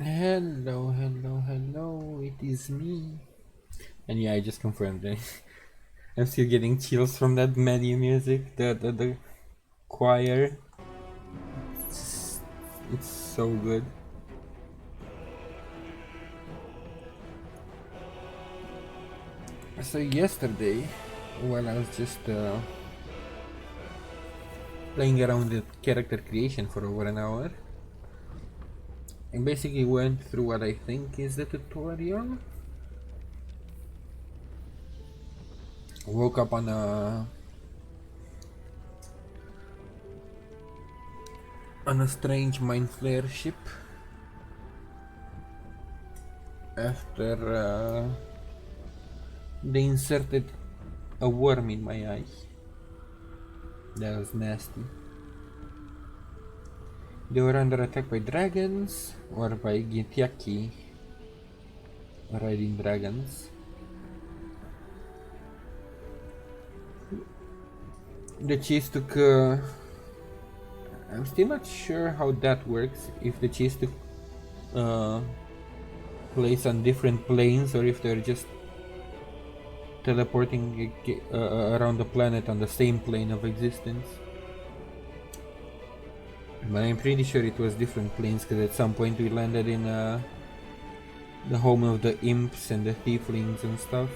Hello, hello, hello, it is me. And yeah, I just confirmed it. I'm still getting chills from that melody music, the choir. It's, it's so good. So yesterday, while I was just playing around with character creation for over an hour, I basically went through what I think is the tutorial. Woke up on a strange mind flare ship after they inserted a worm in my eye. That was nasty. They were under attack by dragons or by Gintiaki riding dragons. The chase took. I'm still not sure how that works. If the chase took uh, place on different planes or if they're just teleporting around the planet on the same plane of existence. But I'm pretty sure it was different planes because at some point we landed in the home of the imps and the tieflings and stuff.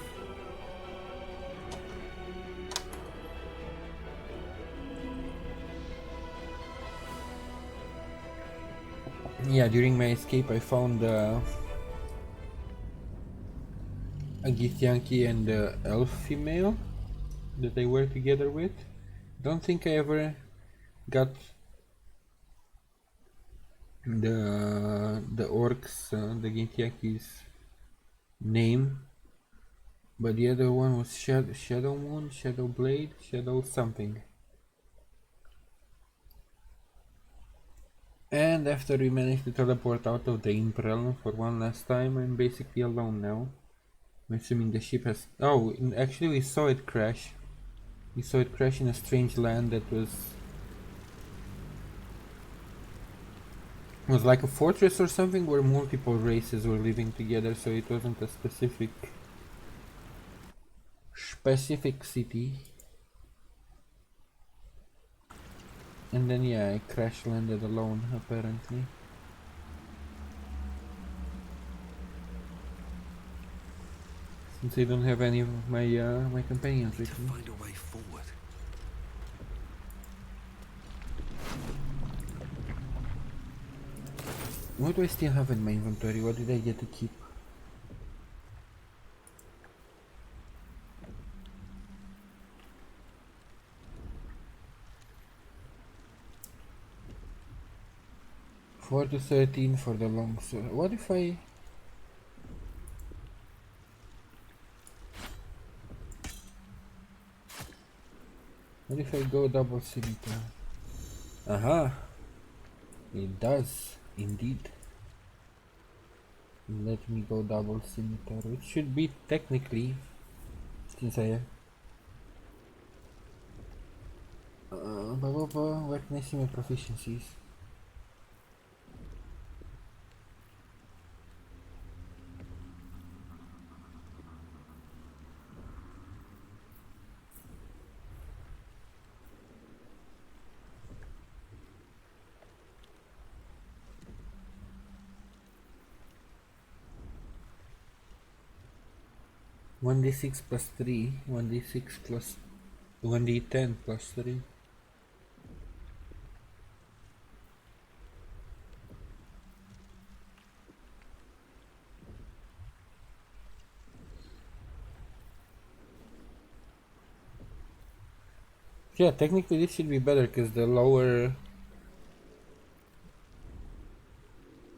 Yeah, during my escape I found a Githyanki and the elf female that I work together with. Don't think I ever got the orcs, the Githyanki's name, but the other one was Shadow Moon, Shadow Blade, Shadow something. And after we managed to teleport out of the Imp realm for one last time, I'm basically alone now. I'm assuming the ship has. Oh, actually, we saw it crash. We saw it crash in a strange land that was like a fortress or something where multiple races were living together, so it wasn't a specific city. And then yeah, I crash landed alone apparently. Since I don't have any of my companions with me. Find a way forward. What do I still have in my inventory? What did I get to keep? Four to 13 for the long sword. What if I go double scimitar? Aha! It does indeed. Let me go double scimitar, which should be technically, since I where can I see my proficiencies? One d6 plus 3, 1d6 plus 1d10 plus 3. Yeah, technically this should be better because the lower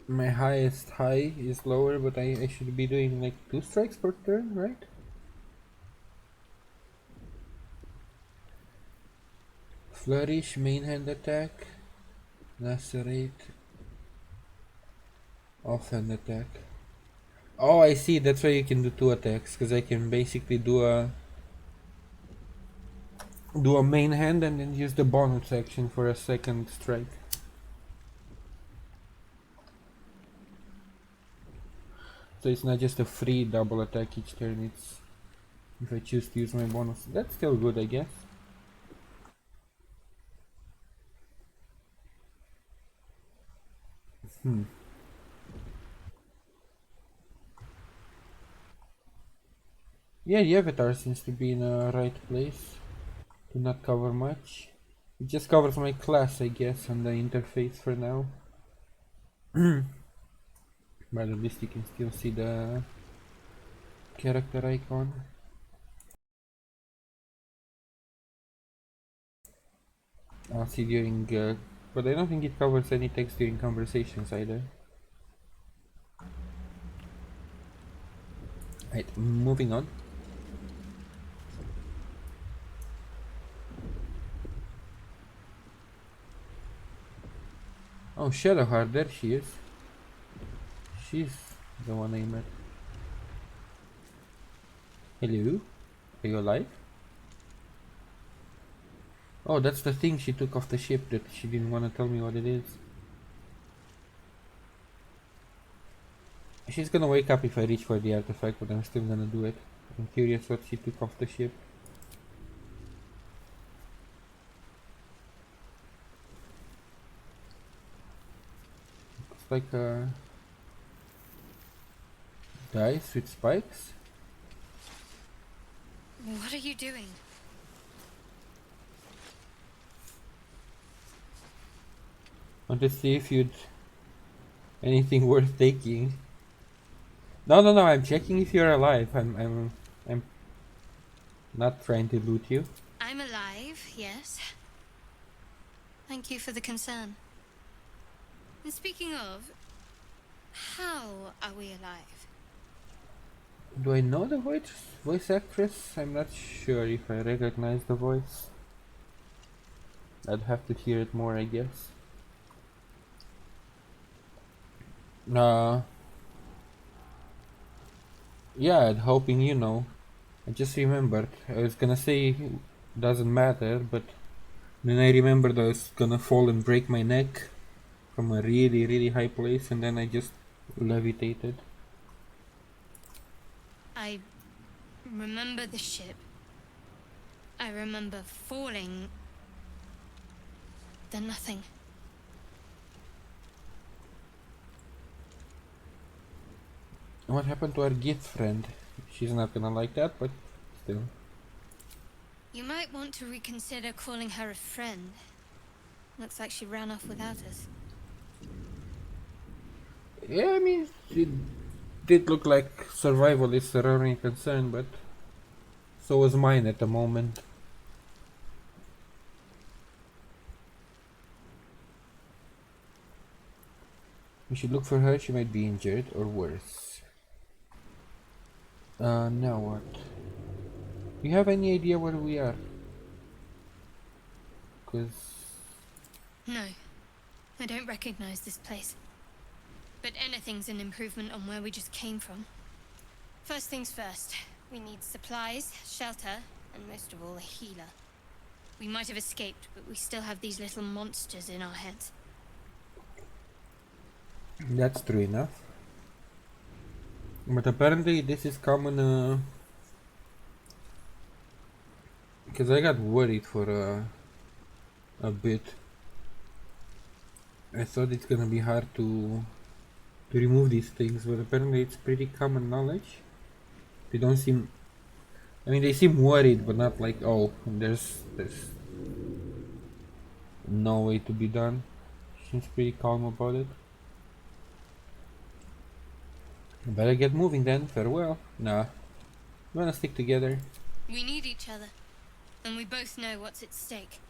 my highest high is lower, but I should be doing like 2 strikes per turn, right? Flourish, main hand attack, lacerate, offhand attack. Oh, I see, that's why you can do 2 attacks, because I can basically do a main hand and then use the bonus action for a second strike. So it's not just a free double attack each turn, it's if I choose to use my bonus. That's still good, I guess. Yeah, the avatar seems to be in a right place. Do not cover much. It just covers my class, I guess, and the interface for now. But at least you can still see the character icon. I'll see during, but I don't think it covers any text during conversations either. Right, moving on. Oh, Shadowheart, there she is. She's the one I met. Hello? Are you alive? Oh, that's the thing she took off the ship that she didn't want to tell me what it is. She's gonna wake up if I reach for the artifact, but I'm still gonna do it. I'm curious what she took off the ship. Looks like a dice with spikes. What are you doing? Want to see if you'd anything worth taking. No, I'm checking if you're alive. I'm not trying to loot you. I'm alive, yes. Thank you for the concern. And speaking of, how are we alive? Do I know the voice actress? I'm not sure if I recognize the voice. I'd have to hear it more, I guess. Yeah, I'm hoping you know. I just remembered. I was gonna say doesn't matter, but then I remembered I was gonna fall and break my neck from a really, really high place, and then I just levitated. I remember the ship. I remember falling. Then nothing. What happened to our gift friend? She's not gonna like that, but still. You might want to reconsider calling her a friend. Looks like she ran off without us. Yeah, I mean, it did look like survival is our only concern, but so was mine at the moment. We should look for her, she might be injured or worse. Now what? Do you have any idea where we are? Cause... No, I don't recognize this place. But anything's an improvement on where we just came from. First things first, we need supplies, shelter, and most of all, a healer. We might have escaped, but we still have these little monsters in our heads. That's true enough. But apparently this is common, because I got worried for a bit. I thought it's gonna be hard to remove these things, but apparently it's pretty common knowledge. They don't seem... I mean, they seem worried, but not like, oh, there's no way to be done. Seems pretty calm about it. Better get moving then. Farewell. Nah. We wanna stick together. We need each other, and we both know what's at stake.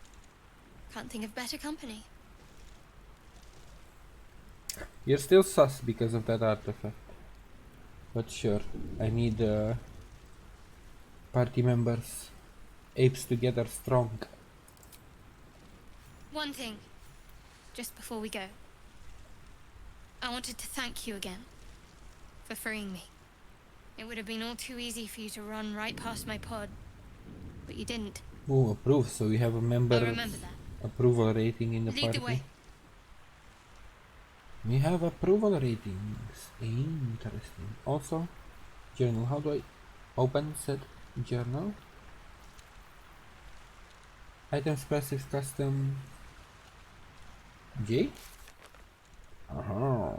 Can't think of better company. You're still sus because of that artifact. But sure, I need party members. Apes together strong. One thing, just before we go. I wanted to thank you again for freeing me. It would have been all too easy for you to run right past my pod, but you didn't. Oh, approved. So we have a member I'll remember that. approval rating in the Lead party. the way. We have approval ratings. Interesting. Also, journal. How do I open said journal? Items, passive, custom. J? Uh-huh.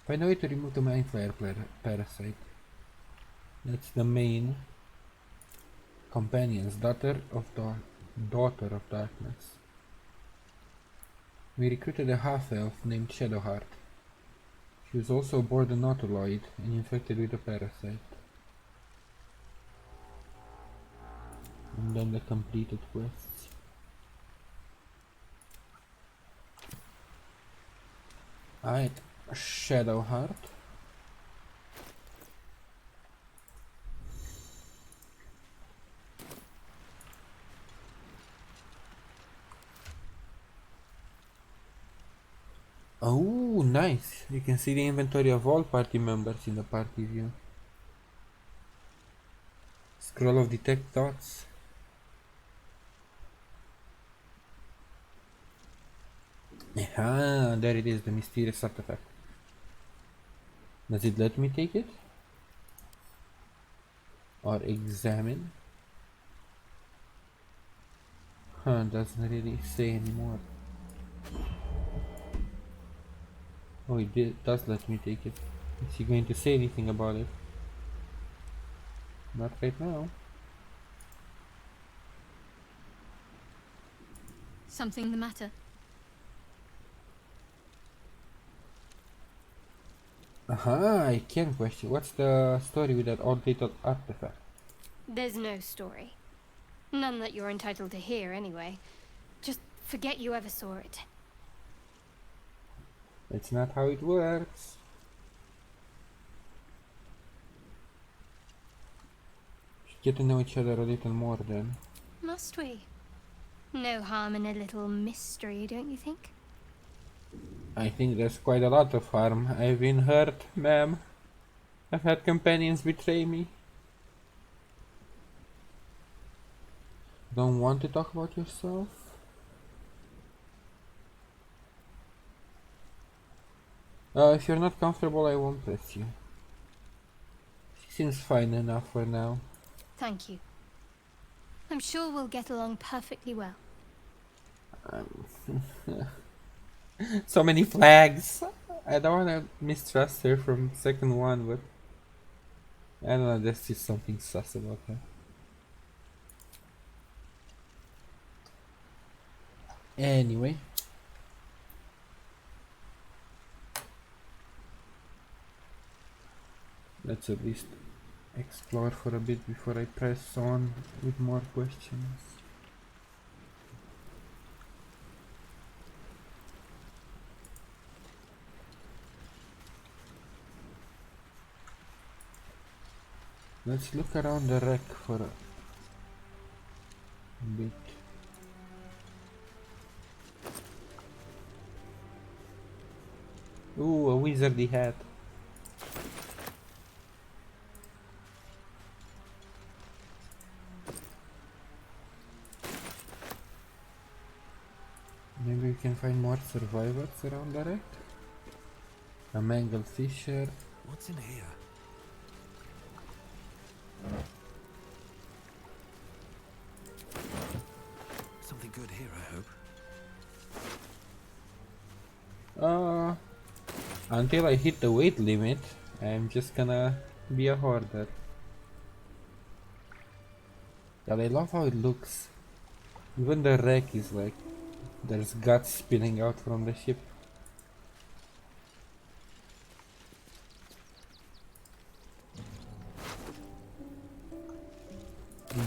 Find a way to remove the mind flare parasite. That's the main companions, daughter of darkness. We recruited a half-elf named Shadowheart. She was also aboard the Nautiloid and infected with a parasite. And then the completed quests. Alright, Shadowheart. Oh, nice! You can see the inventory of all party members in the party view. Scroll of detect thoughts. Ah, there it is, the mysterious artifact. Does it let me take it? Or examine? Huh, doesn't really say anymore. Oh, does let me take it. Is he going to say anything about it? Not right now. Something the matter? Aha, I can question. What's the story with that outdated artifact? There's no story. None that you're entitled to hear, anyway. Just forget you ever saw it. That's not how it works. Should get to know each other a little more then. Must we? No harm in a little mystery, don't you think? I think there's quite a lot of harm. I've been hurt, ma'am. I've had companions betray me. Don't want to talk about yourself? If you're not comfortable, I won't press you. She seems fine enough for now. Thank you. I'm sure we'll get along perfectly well. So many flags! I don't want to mistrust her from second one, but I don't know, there's just something sus about her. Anyway. Let's at least explore for a bit before I press on with more questions. Let's look around the wreck for a bit. Ooh, a wizardy hat. Maybe we can find more survivors around the wreck. A mangled fisher. What's in here? Something good here, I hope. Until I hit the weight limit, I'm just gonna be a hoarder. Yeah, I love how it looks. Even the wreck is like, there's guts spilling out from the ship.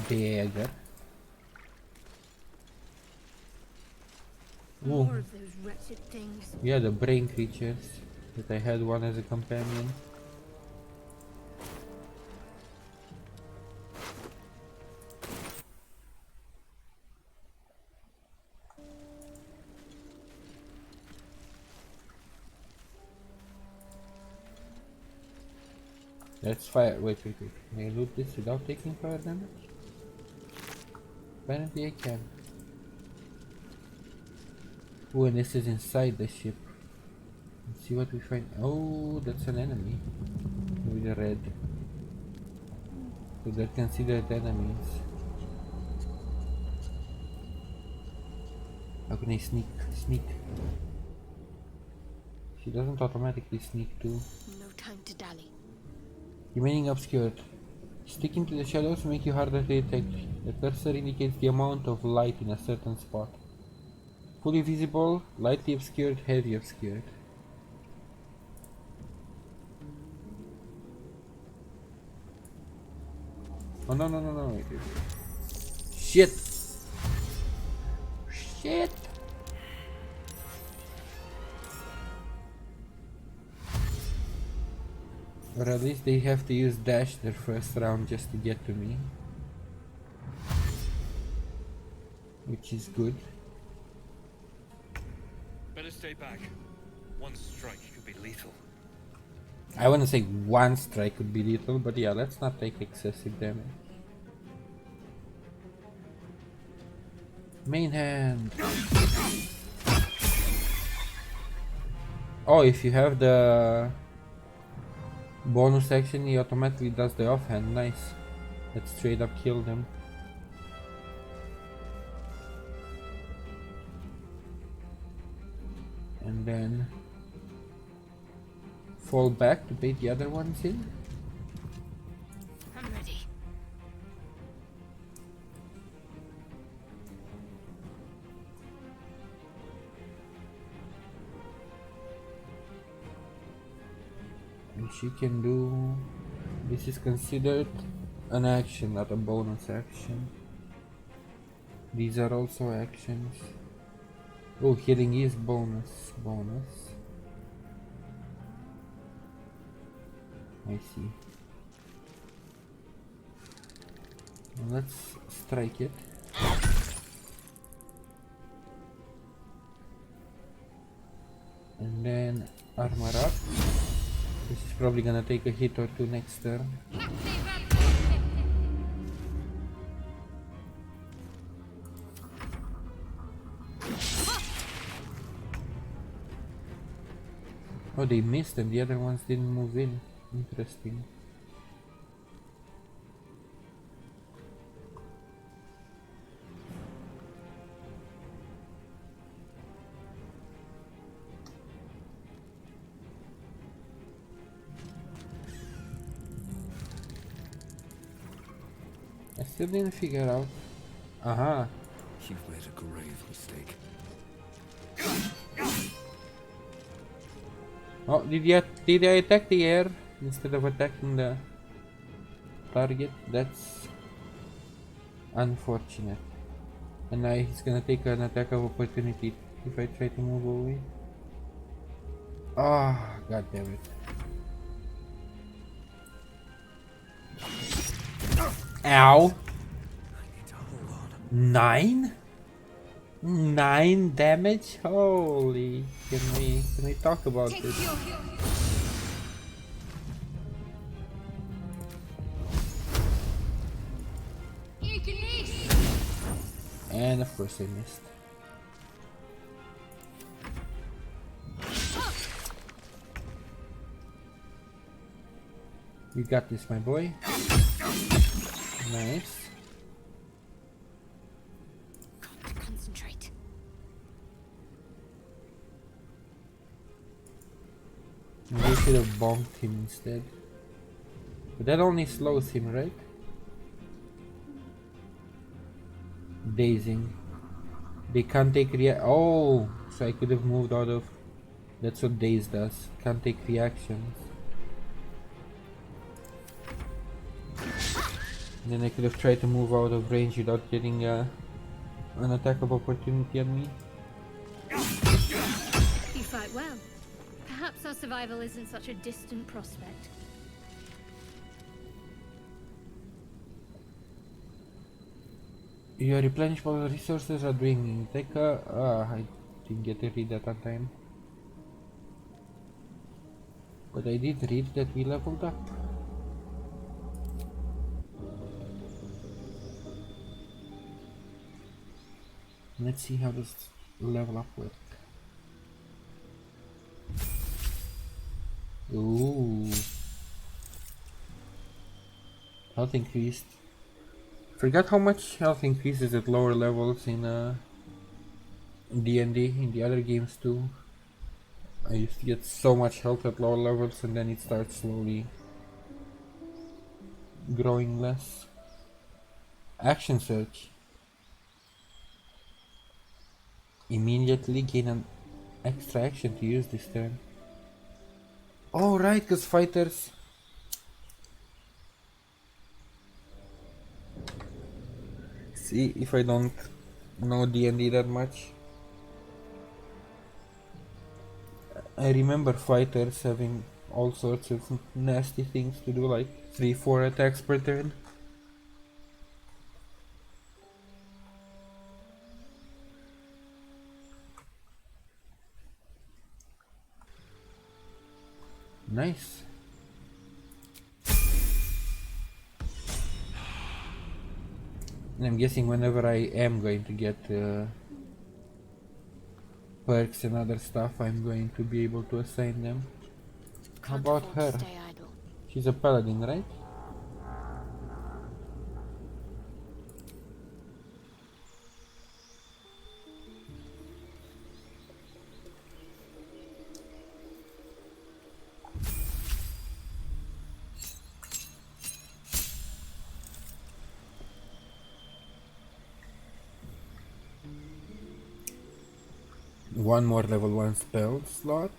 Dagger. More of those wretched things. Yeah, the brain creatures. That I had one as a companion. Let's fire. Wait. Can I loot this without taking fire damage? Apparently I can. Ooh, and this is inside the ship. see what we find. Oh, that's an enemy with the red. So they're considered enemies. How can I sneak? Sneak. She doesn't automatically sneak too. No time to dally. Remaining obscured. Sticking to the shadows make you harder to detect. The cursor indicates the amount of light in a certain spot. Fully visible, lightly obscured, heavy obscured. Oh no no no no. Shit! Shit! Or at least they have to use dash their first round just to get to me. Which is good. Better stay back. One strike could be lethal. I wanna say one strike could be lethal, but yeah, let's not take excessive damage. Main hand. Oh, if you have the bonus action, he automatically does the offhand. Nice. Let's straight up kill them. And then fall back to bait the other ones in. I'm ready. And she can do... This is considered an action, not a bonus action. These are also actions. Oh, healing is bonus. I see. Well, let's strike it. And then armor up. This is probably gonna take a hit or two next turn. Oh, they missed and the other ones didn't move in. Interesting. I still didn't figure out. Aha. You've made a grave mistake. Oh, did I attack the air instead of attacking the target? That's unfortunate. And now he's gonna take an attack of opportunity if I try to move away. Ah, god damn it. Ow! I need to hold on. 9? 9 damage? Holy, can we talk about this? And of course I missed. You got this, my boy. Nice. Concentrate. Maybe I should have bonked him instead. But that only slows him, right? Dazing. They can't take oh, so I could have moved out of... That's what daze does. Can't take reactions. And then I could have tried to move out of range without getting an attack of opportunity on me. You fight well. Perhaps our survival isn't such a distant prospect. Your replenishable resources are dwindling. Take a... I didn't get to read that on time. But I did read that we leveled up. Let's see how this level up works. Ooh. Health increased. Forgot how much health increases at lower levels in D&D, in the other games too. I used to get so much health at lower levels and then it starts slowly growing less. Action search. Immediately gain an extra action to use this turn. Oh right, because fighters... See, if I don't know D&D that much. I remember fighters having all sorts of nasty things to do, like 3-4 attacks per turn. Nice. And I'm guessing whenever I am going to get perks and other stuff, I'm going to be able to assign them. How Can't about afford to her? stay idle. She's a paladin, right? One more level 1 spell slot.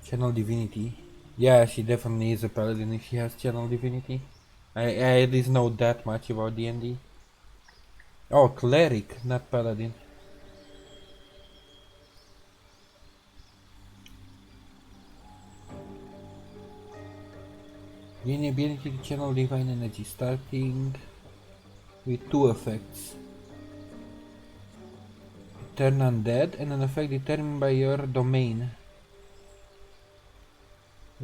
Channel Divinity. Yeah, she definitely is a paladin if she has Channel Divinity. I at least know that much about D&D. Oh, Cleric, not Paladin. Gain the ability to channel divine energy, starting with 2 effects. Turn undead and an effect determined by your domain.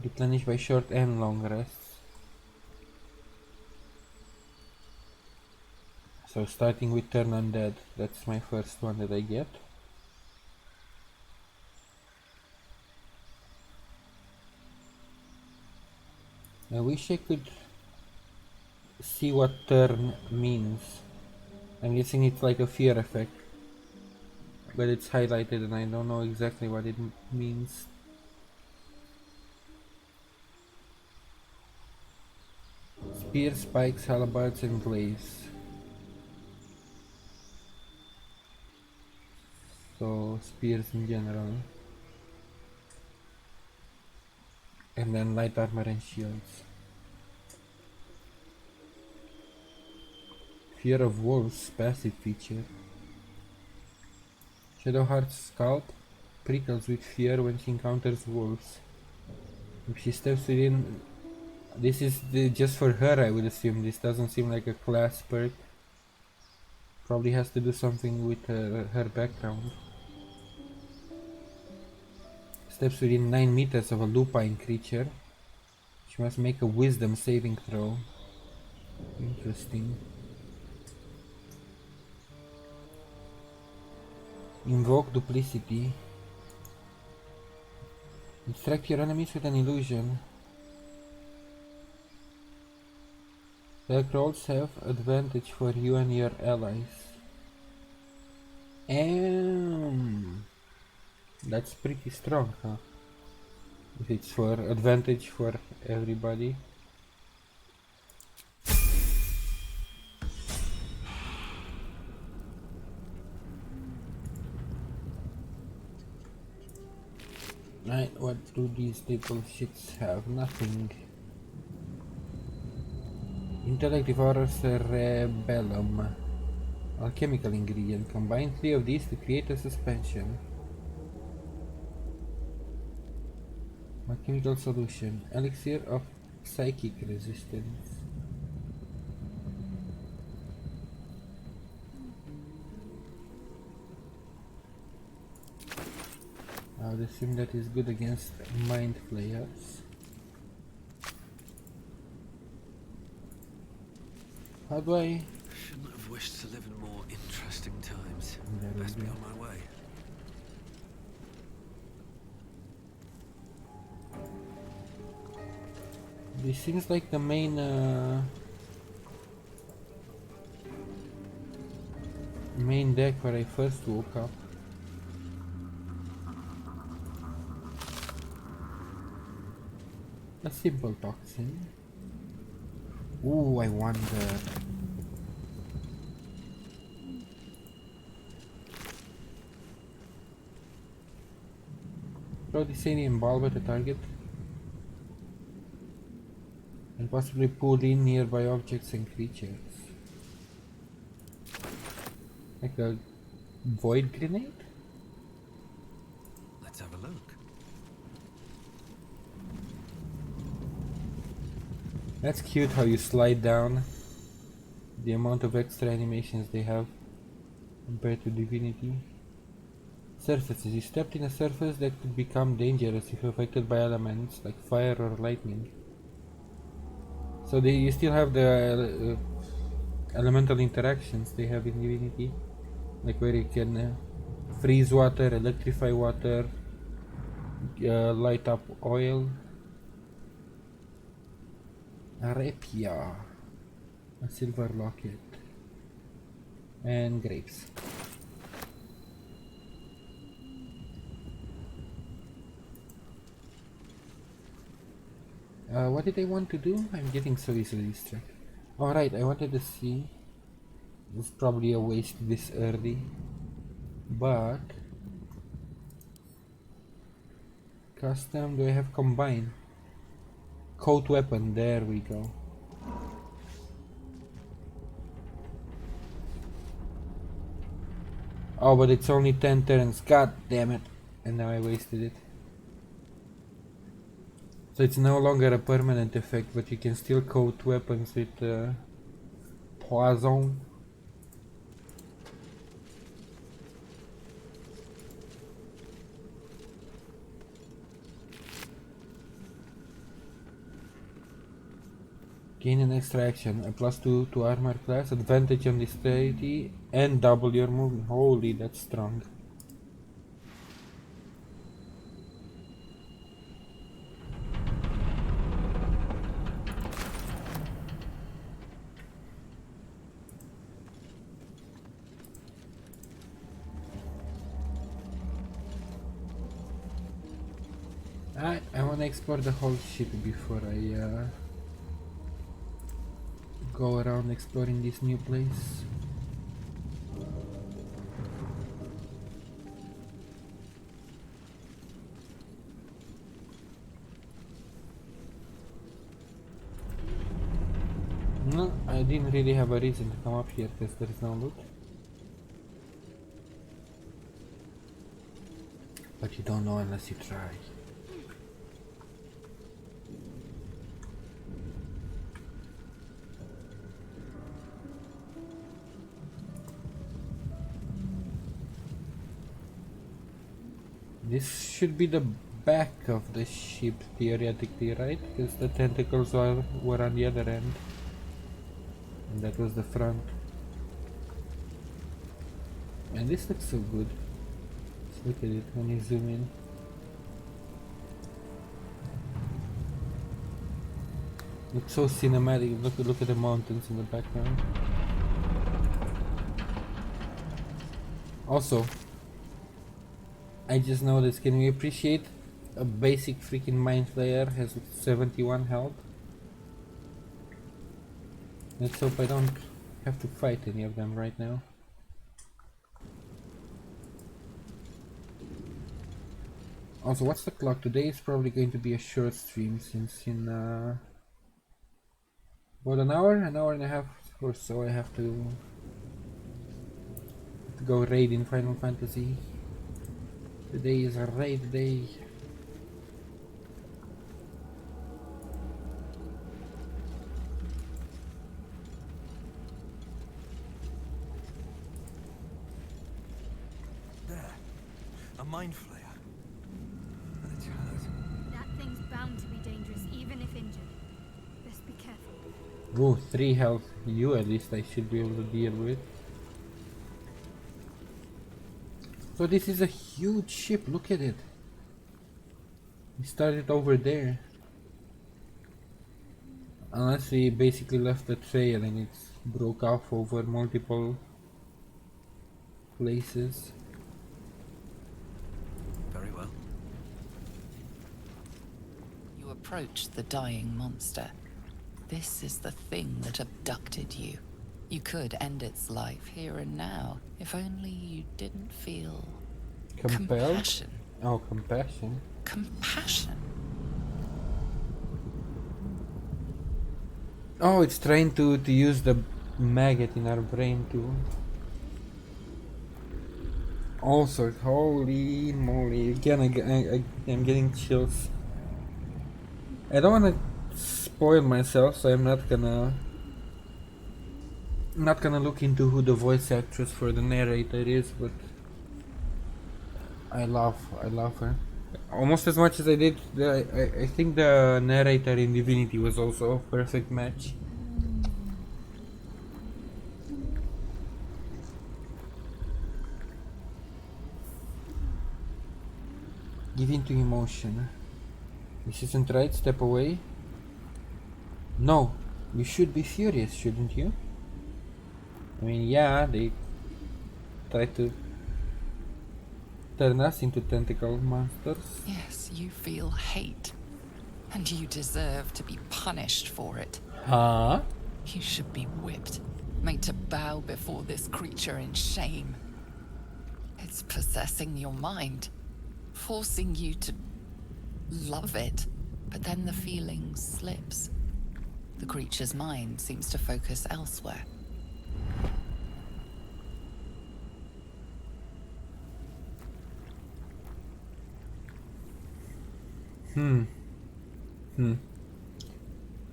Replenished by short and long rests. So starting with turn undead, that's my first one that I get. I wish I could see what turn means. I'm guessing it's like a fear effect, but it's highlighted and I don't know exactly what it means. Spear, spikes, halberds and glaives. So spears in general. And then light armor and shields. Fear of wolves, passive feature. Shadowheart's scalp prickles with fear when she encounters wolves. If she steps within... This is just for her, I would assume. This doesn't seem like a class perk. Probably has to do something with her background. Steps within 9 meters of a lupine creature. She must make a wisdom saving throw. Interesting. Invoke duplicity. Distract your enemies with an illusion. Dark rolls have advantage for you and your allies. That's pretty strong, huh? If it's for advantage for everybody. Right, what do these little shits have? Nothing. Intellect devours cerebellum. Alchemical ingredient. Combine 3 of these to create a suspension. Alchemical solution. Elixir of psychic resistance. I would assume that is good against mind flayers. How do I... Shouldn't have wished to live in more interesting times. There we Best be go. on my way. This seems like the main deck where I first woke up. A simple toxin. Ooh, I wonder. Throw this alien bulb at the target and possibly pull in nearby objects and creatures. Like a void grenade? Let's have a look. That's cute how you slide down. The amount of extra animations they have compared to Divinity. Surfaces. You stepped in a surface that could become dangerous if affected by elements like fire or lightning. So you still have the elemental interactions they have in Divinity, like where you can freeze water, electrify water, light up oil. A rapier, a silver locket, and grapes. What did I want to do? I'm getting so easily distracted. Alright, I wanted to see. It's probably a waste this early, but custom. Do I have combine? Coat weapon. There we go. Oh, but it's only 10 turns. God damn it! And now I wasted it. So it's no longer a permanent effect, but you can still coat weapons with poison. Gain an extra action, a +2 to armor class, advantage on dexterity, and double your movement. Holy, that's strong. I want to explore the whole ship before I go around exploring this new place. No, I didn't really have a reason to come up here because there is no loot. But you don't know unless you try. This should be the back of the ship theoretically, right? Because the tentacles were on the other end. And that was the front. And this looks so good. Let's look at it when you zoom in. Looks so cinematic. Look at the mountains in the background. Also, I just noticed, can we appreciate a basic freaking mind flayer has 71 health? Let's hope I don't have to fight any of them right now. Also, what's the clock? Today is probably going to be a short stream since in about an hour and a half or so I have to go raid in Final Fantasy. Today is a raid day. There. A mind flayer. It's hurt. That thing's bound to be dangerous, even if injured. Best be careful. Oh, 3 health. You at least I should be able to deal with. So this is a huge ship, look at it. We started over there. Unless we basically left the trail and it's broke off over multiple places. Very well. You approach the dying monster. This is the thing that abducted you. You could end its life here and now, if only you didn't feel Compelled? compassion. Oh, compassion. Compassion? Oh, it's trying to use the maggot in our brain too. All sorts. Holy moly. Again, I'm getting chills. I don't want to spoil myself, so I'm not gonna look into who the voice actress for the narrator is, but I love her. Almost as much as I did. I think the narrator in Divinity was also a perfect match. Give in to emotion. This isn't right, step away. No, you should be furious, shouldn't you? I mean, yeah, they try to turn us into tentacle monsters. Yes, you feel hate. And you deserve to be punished for it. Huh? You should be whipped, made to bow before this creature in shame. It's possessing your mind, forcing you to love it. But then the feeling slips. The creature's mind seems to focus elsewhere.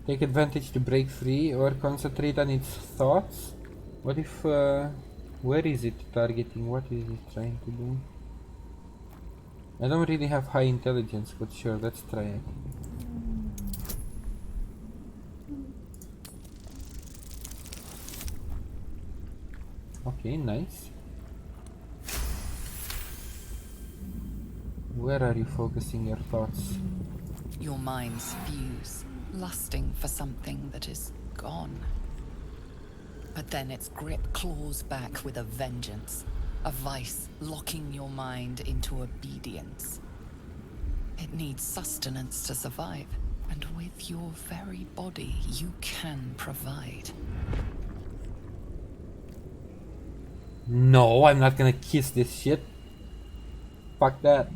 Take advantage to break free or concentrate on its thoughts? What if, where is it targeting? What is it trying to do? I don't really have high intelligence, but sure, let's try it. Okay, nice. Where are you focusing your thoughts? Your minds fuse, lusting for something that is gone. But then its grip claws back with a vengeance, a vice locking your mind into obedience. It needs sustenance to survive, and with your very body, you can provide. No, I'm not gonna kiss this shit. Fuck that.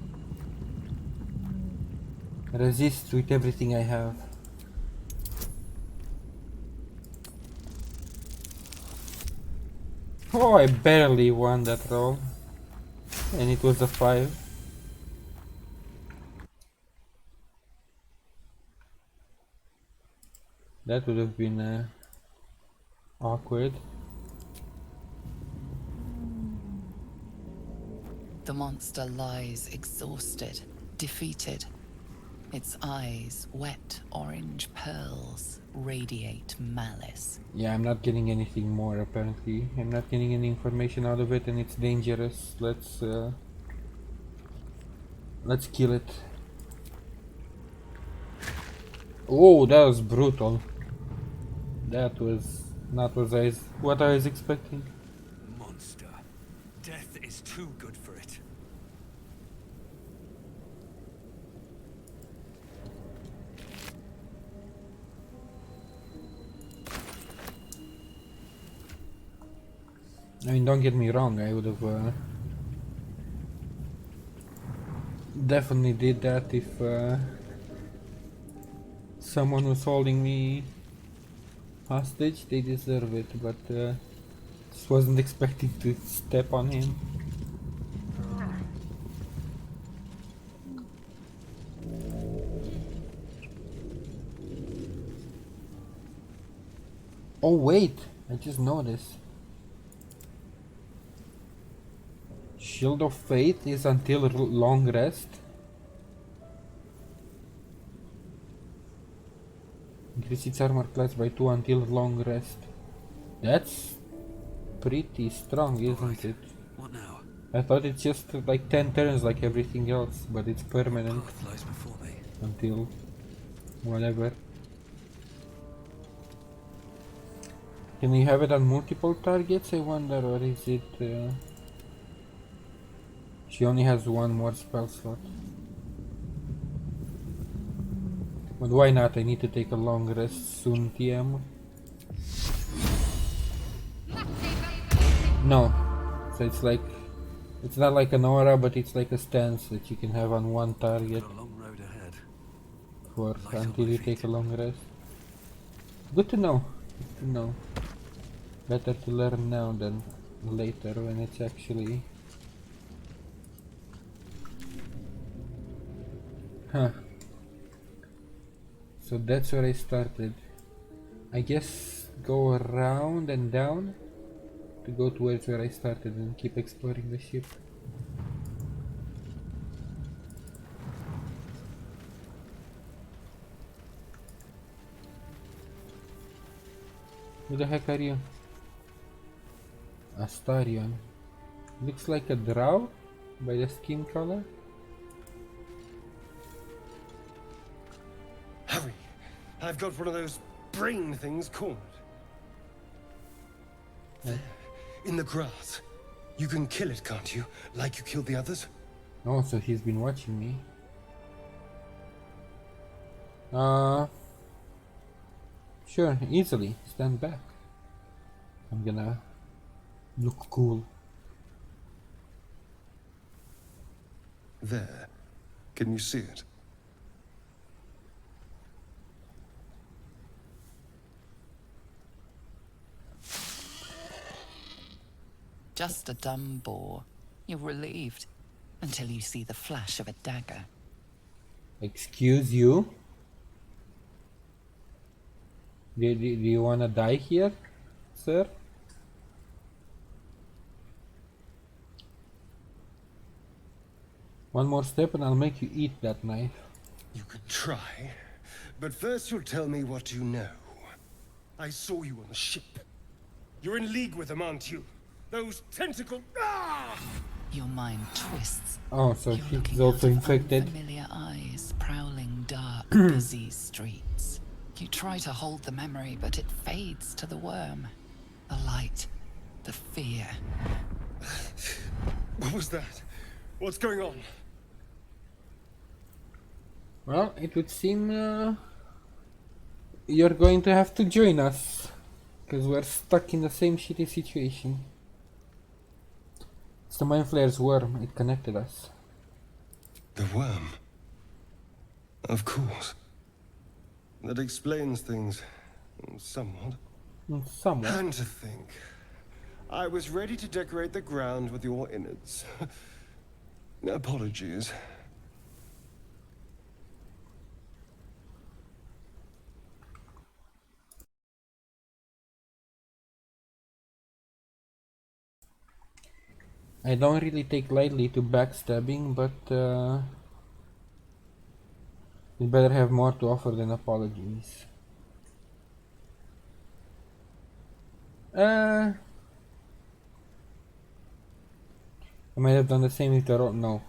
Resist with everything I have. Oh, I barely won that roll. And it was a 5. That would have been awkward. The monster lies exhausted, defeated. Its eyes, wet orange pearls, radiate malice. Yeah, I'm not getting anything more apparently. I'm not getting any information out of it and it's dangerous. Let's kill it. Oh, that was brutal. That was not what I was expecting. Monster. Death is too good for it. I mean, don't get me wrong, I would have definitely did that if someone was holding me hostage. They deserve it, but just wasn't expecting to step on him. Oh wait, I just noticed. Shield of Fate is until long rest. Increase its armor class by 2 until long rest. That's pretty strong, isn't it? What now? I thought it's just like 10 turns like everything else, but it's permanent Path lies before me. until whatever. Can you have it on multiple targets, I wonder, or is it... She only has one more spell slot. But why not? I need to take a long rest soon, TM. No. So it's like... It's not like an aura, but it's like a stance that you can have on one target Got a long road ahead. for Light on until my you feet. take a long rest. Good to know. Good to know. Better to learn now than later when it's actually... Huh. So that's where I started. I guess go around and down to go towards where I started and keep exploring the ship. Who the heck are you? Astarion. Looks like a drow by the skin color. Hurry! I've got one of those brain things cornered. There, in the grass. You can kill it, can't you? Like you killed the others? Oh, so he's been watching me. Sure, easily. Stand back. I'm gonna look cool. There. Can you see it? Just a dumb boar. You're relieved until you see the flash of a dagger. Excuse you? Do you wanna die here, sir? One more step and I'll make you eat that knife. You could try. But first you'll tell me what you know. I saw you on the ship. You're in league with them, aren't you? Those tentacle... Ah! Your mind twists. Oh, so You're he's looking also out of infected. unfamiliar eyes, prowling dark, busy streets. You try to hold the memory, but it fades to the worm. The light, the fear. What was that? What's going on? Well, it would seem you're going to have to join us, because we're stuck in the same shitty situation. It's the Mind Flayer's worm, it connected us. The worm. Of course. That explains things. Somewhat. Somewhat. And to think. I was ready to decorate the ground with your innards. Apologies. I don't really take lightly to backstabbing, but you better have more to offer than apologies. I might have done the same with the no.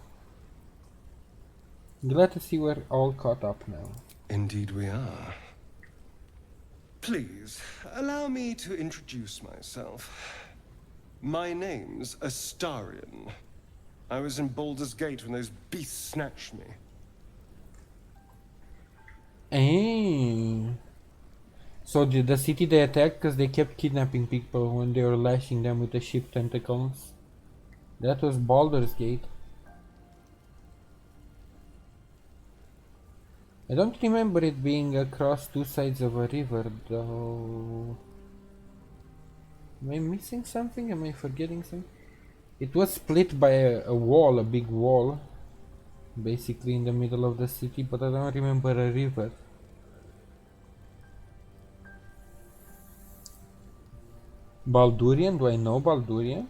Glad to see we're all caught up now. Indeed we are. Please, allow me to introduce myself. My name's Astarion. I was in Baldur's Gate when those beasts snatched me. Hey. So did the city they attacked because they kept kidnapping people when they were lashing them with the ship tentacles? That was Baldur's Gate. I don't remember it being across two sides of a river though. Am I missing something? Am I forgetting something? It was split by a wall, a big wall. Basically in the middle of the city, but I don't remember a river. Baldurian? Do I know Baldurian?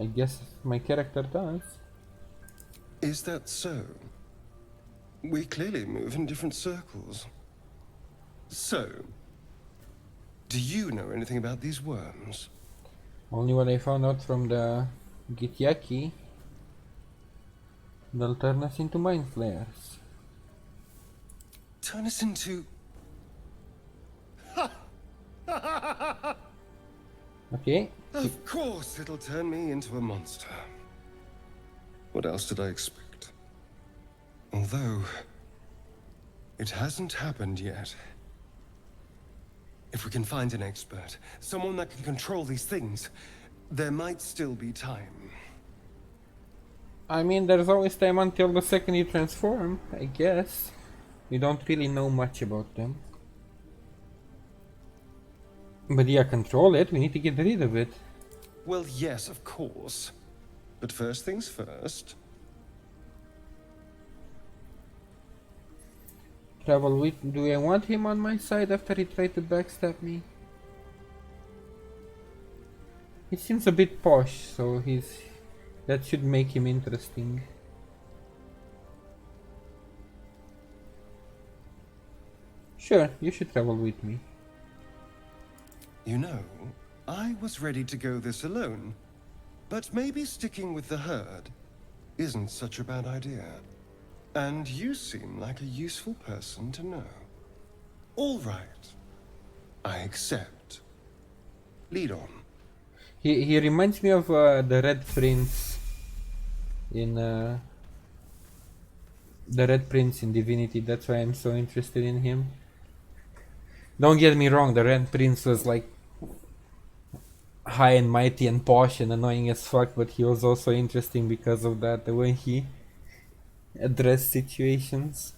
I guess my character does. Is that so? We clearly move in different circles. So, do you know anything about these worms? Only what I found out from the Gityaki. They'll turn us into mind flayers. Turn us into... Ha! Okay. Of course it'll turn me into a monster. What else did I expect? Although, it hasn't happened yet. If we can find an expert, someone that can control these things, there might still be time. I mean, there's always time until the second you transform, I guess. We don't really know much about them. But yeah, control it, we need to get rid of it. Well, yes, of course. But first things first. Travel with... Do I want him on my side after he tried to backstab me? He seems a bit posh, so he's... That should make him interesting. Sure, you should travel with me. You know, I was ready to go this alone. But maybe sticking with the herd isn't such a bad idea. And you seem like a useful person to know. All right. I accept. Lead on. He reminds me of the Red Prince in the Red Prince in Divinity. That's why I'm so interested in him. Don't get me wrong, the Red Prince was like high and mighty and posh and annoying as fuck, but he was also interesting because of that, the way he addressed situations.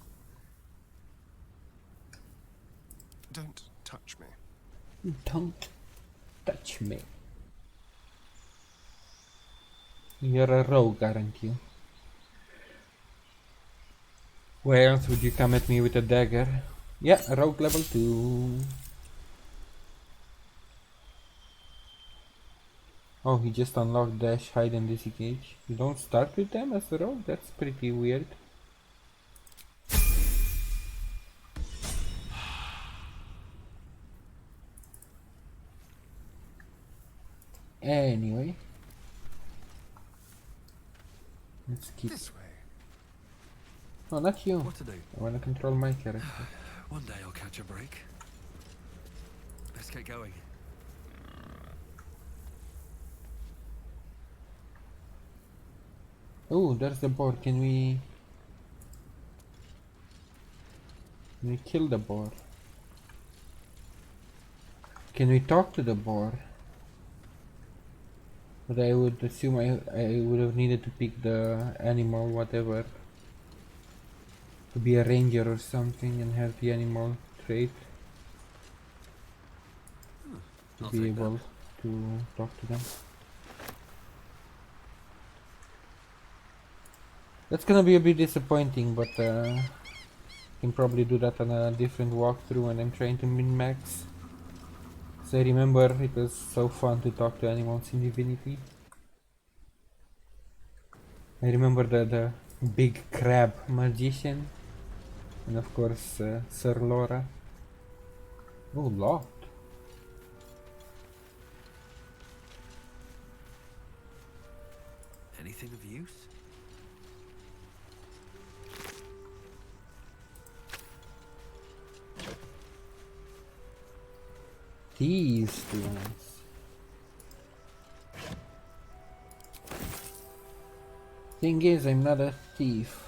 Don't touch me. Don't touch me. You're a rogue, aren't you? Why else would you come at me with a dagger? Yeah, rogue level 2. Oh, he just unlocked dash, hide and disengage. You don't start with them as a rogue? That's pretty weird. Anyway. Let's keep... This way. Oh, not you. What to do? I wanna control my character. One day I'll catch a break. Let's get going. Oh, there's the boar. Can we kill the boar? Can we talk to the boar? But I would assume I would have needed to pick the animal, whatever. To be a ranger or something and have the animal trait. To I'll be take able to talk to them. That's gonna be a bit disappointing, but can probably do that on a different walkthrough when I'm trying to min-max. So I remember it was so fun to talk to animals in Divinity. I remember the big crab magician, and of course Sir Laura. Oh, locked. Anything of use? These two ones. Thing is, I'm not a thief.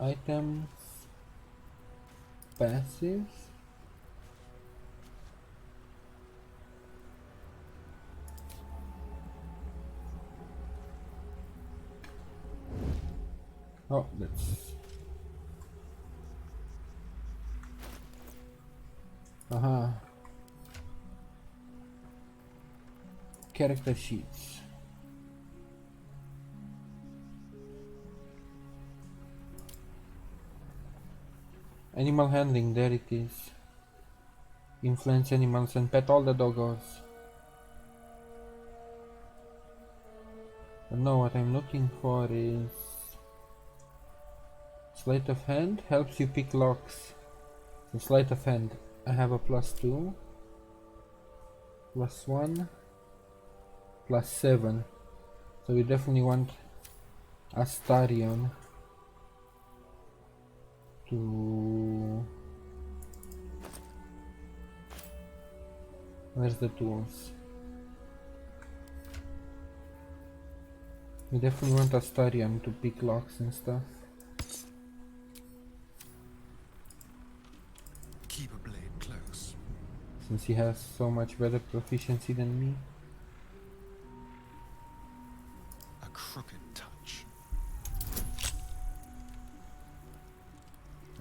Items. Passives. Oh, that's... Character sheets. Animal handling, there it is. Influence animals and pet all the doggos. But no, what I'm looking for is... Sleight of hand helps you pick locks. So sleight of hand, I have a +2, +1, +7. So we definitely want Astarion to Where's the tools? We definitely want Astarion to pick locks and stuff. Keep a blade close. Since he has so much better proficiency than me. A crooked touch.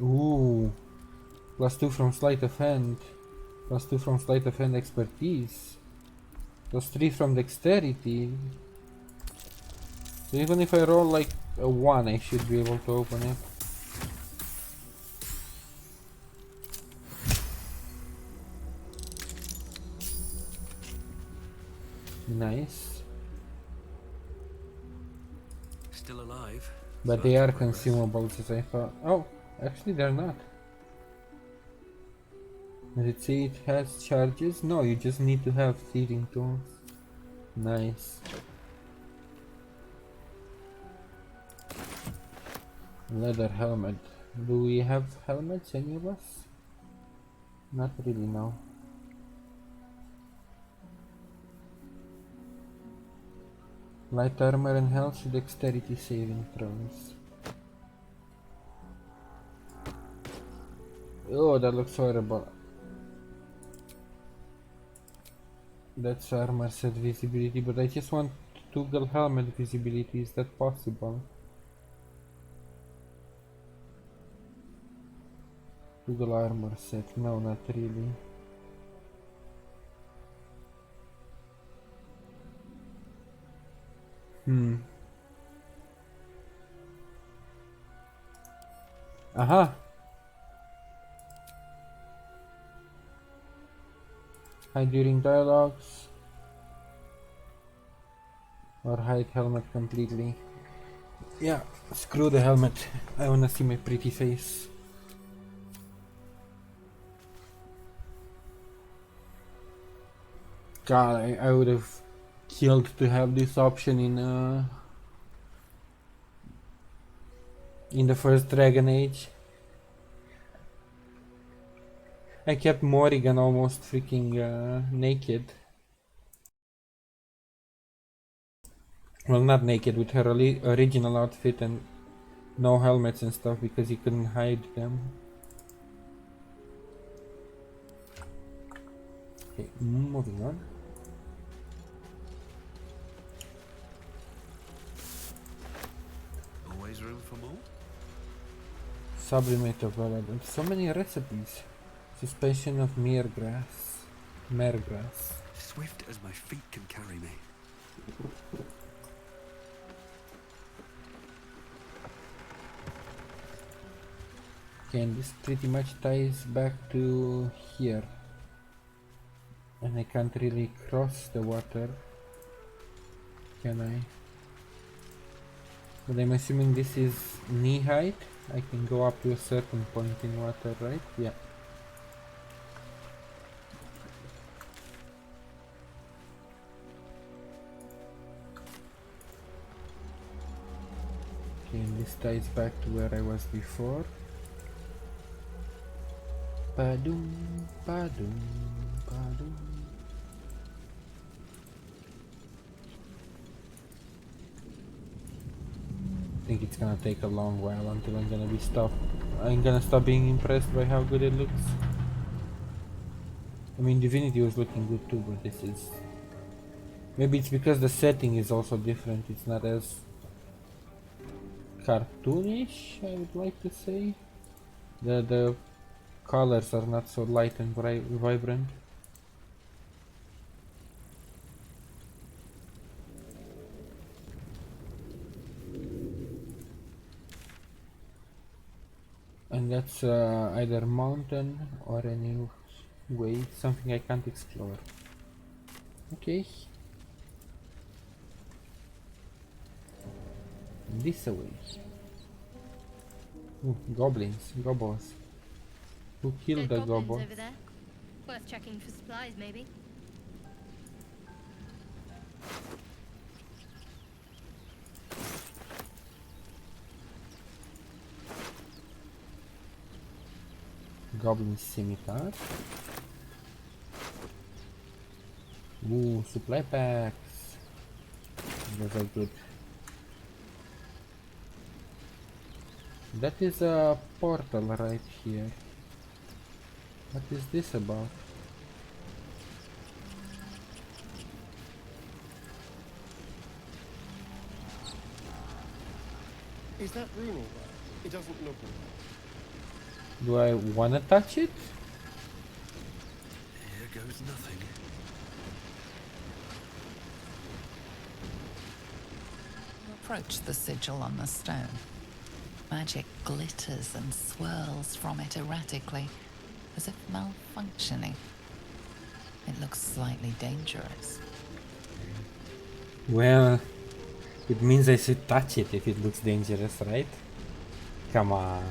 Ooh. +2 from sleight of hand. +2 from sleight of hand expertise. +3 from dexterity. So even if I roll like a 1, I should be able to open it. Nice. Still alive. But so they that's are progress. consumables as I thought. Oh, actually they're not. Does it say it has charges? No, you just need to have thieving tools. Nice. Leather helmet. Do we have helmets, any of us? Not really, no. Light armor and health, dexterity saving throws. Oh, that looks horrible. That's armor set visibility, but I just want toggle helmet visibility. Is that possible? Toggle armor set. No, not really. Aha! Hide during dialogues. Or hide helmet completely. Yeah, screw the helmet. I wanna see my pretty face. God, I would have killed to have this option in the first Dragon Age. I kept Morrigan almost freaking naked. Well, not naked, with her original outfit and no helmets and stuff because you couldn't hide them. Okay, moving on. Always room for more? Sublimate of Paladin. So many recipes. Suspension of Meregrass. Swift as my feet can carry me. Okay, and this pretty much ties back to here. And I can't really cross the water. Can I? But I'm assuming this is knee height. I can go up to a certain point in water, right? Yeah. Okay, and this ties back to where I was before. Padum, padum, padum. I think it's gonna take a long while until I'm gonna stop being impressed by how good it looks. I mean, Divinity was looking good too, but this is... Maybe it's because the setting is also different, it's not as cartoonish, I would like to say. The colors are not so light and vibrant. And that's either mountain or a new way, something I can't explore. Okay. This away. Ooh, goblins, gobos. Who killed the Dead goblins gobos? over there. Worth checking for supplies, maybe. Goblin scimitar. Ooh, supply packs. Those are good. That is a portal right here. What is this about? Is that rune all right? It doesn't look all right. Do I wanna touch it? Here goes nothing. Approach the sigil on the stone. Magic glitters and swirls from it erratically, as if malfunctioning. It looks slightly dangerous. Well, it means I should touch it if it looks dangerous, right? Come on.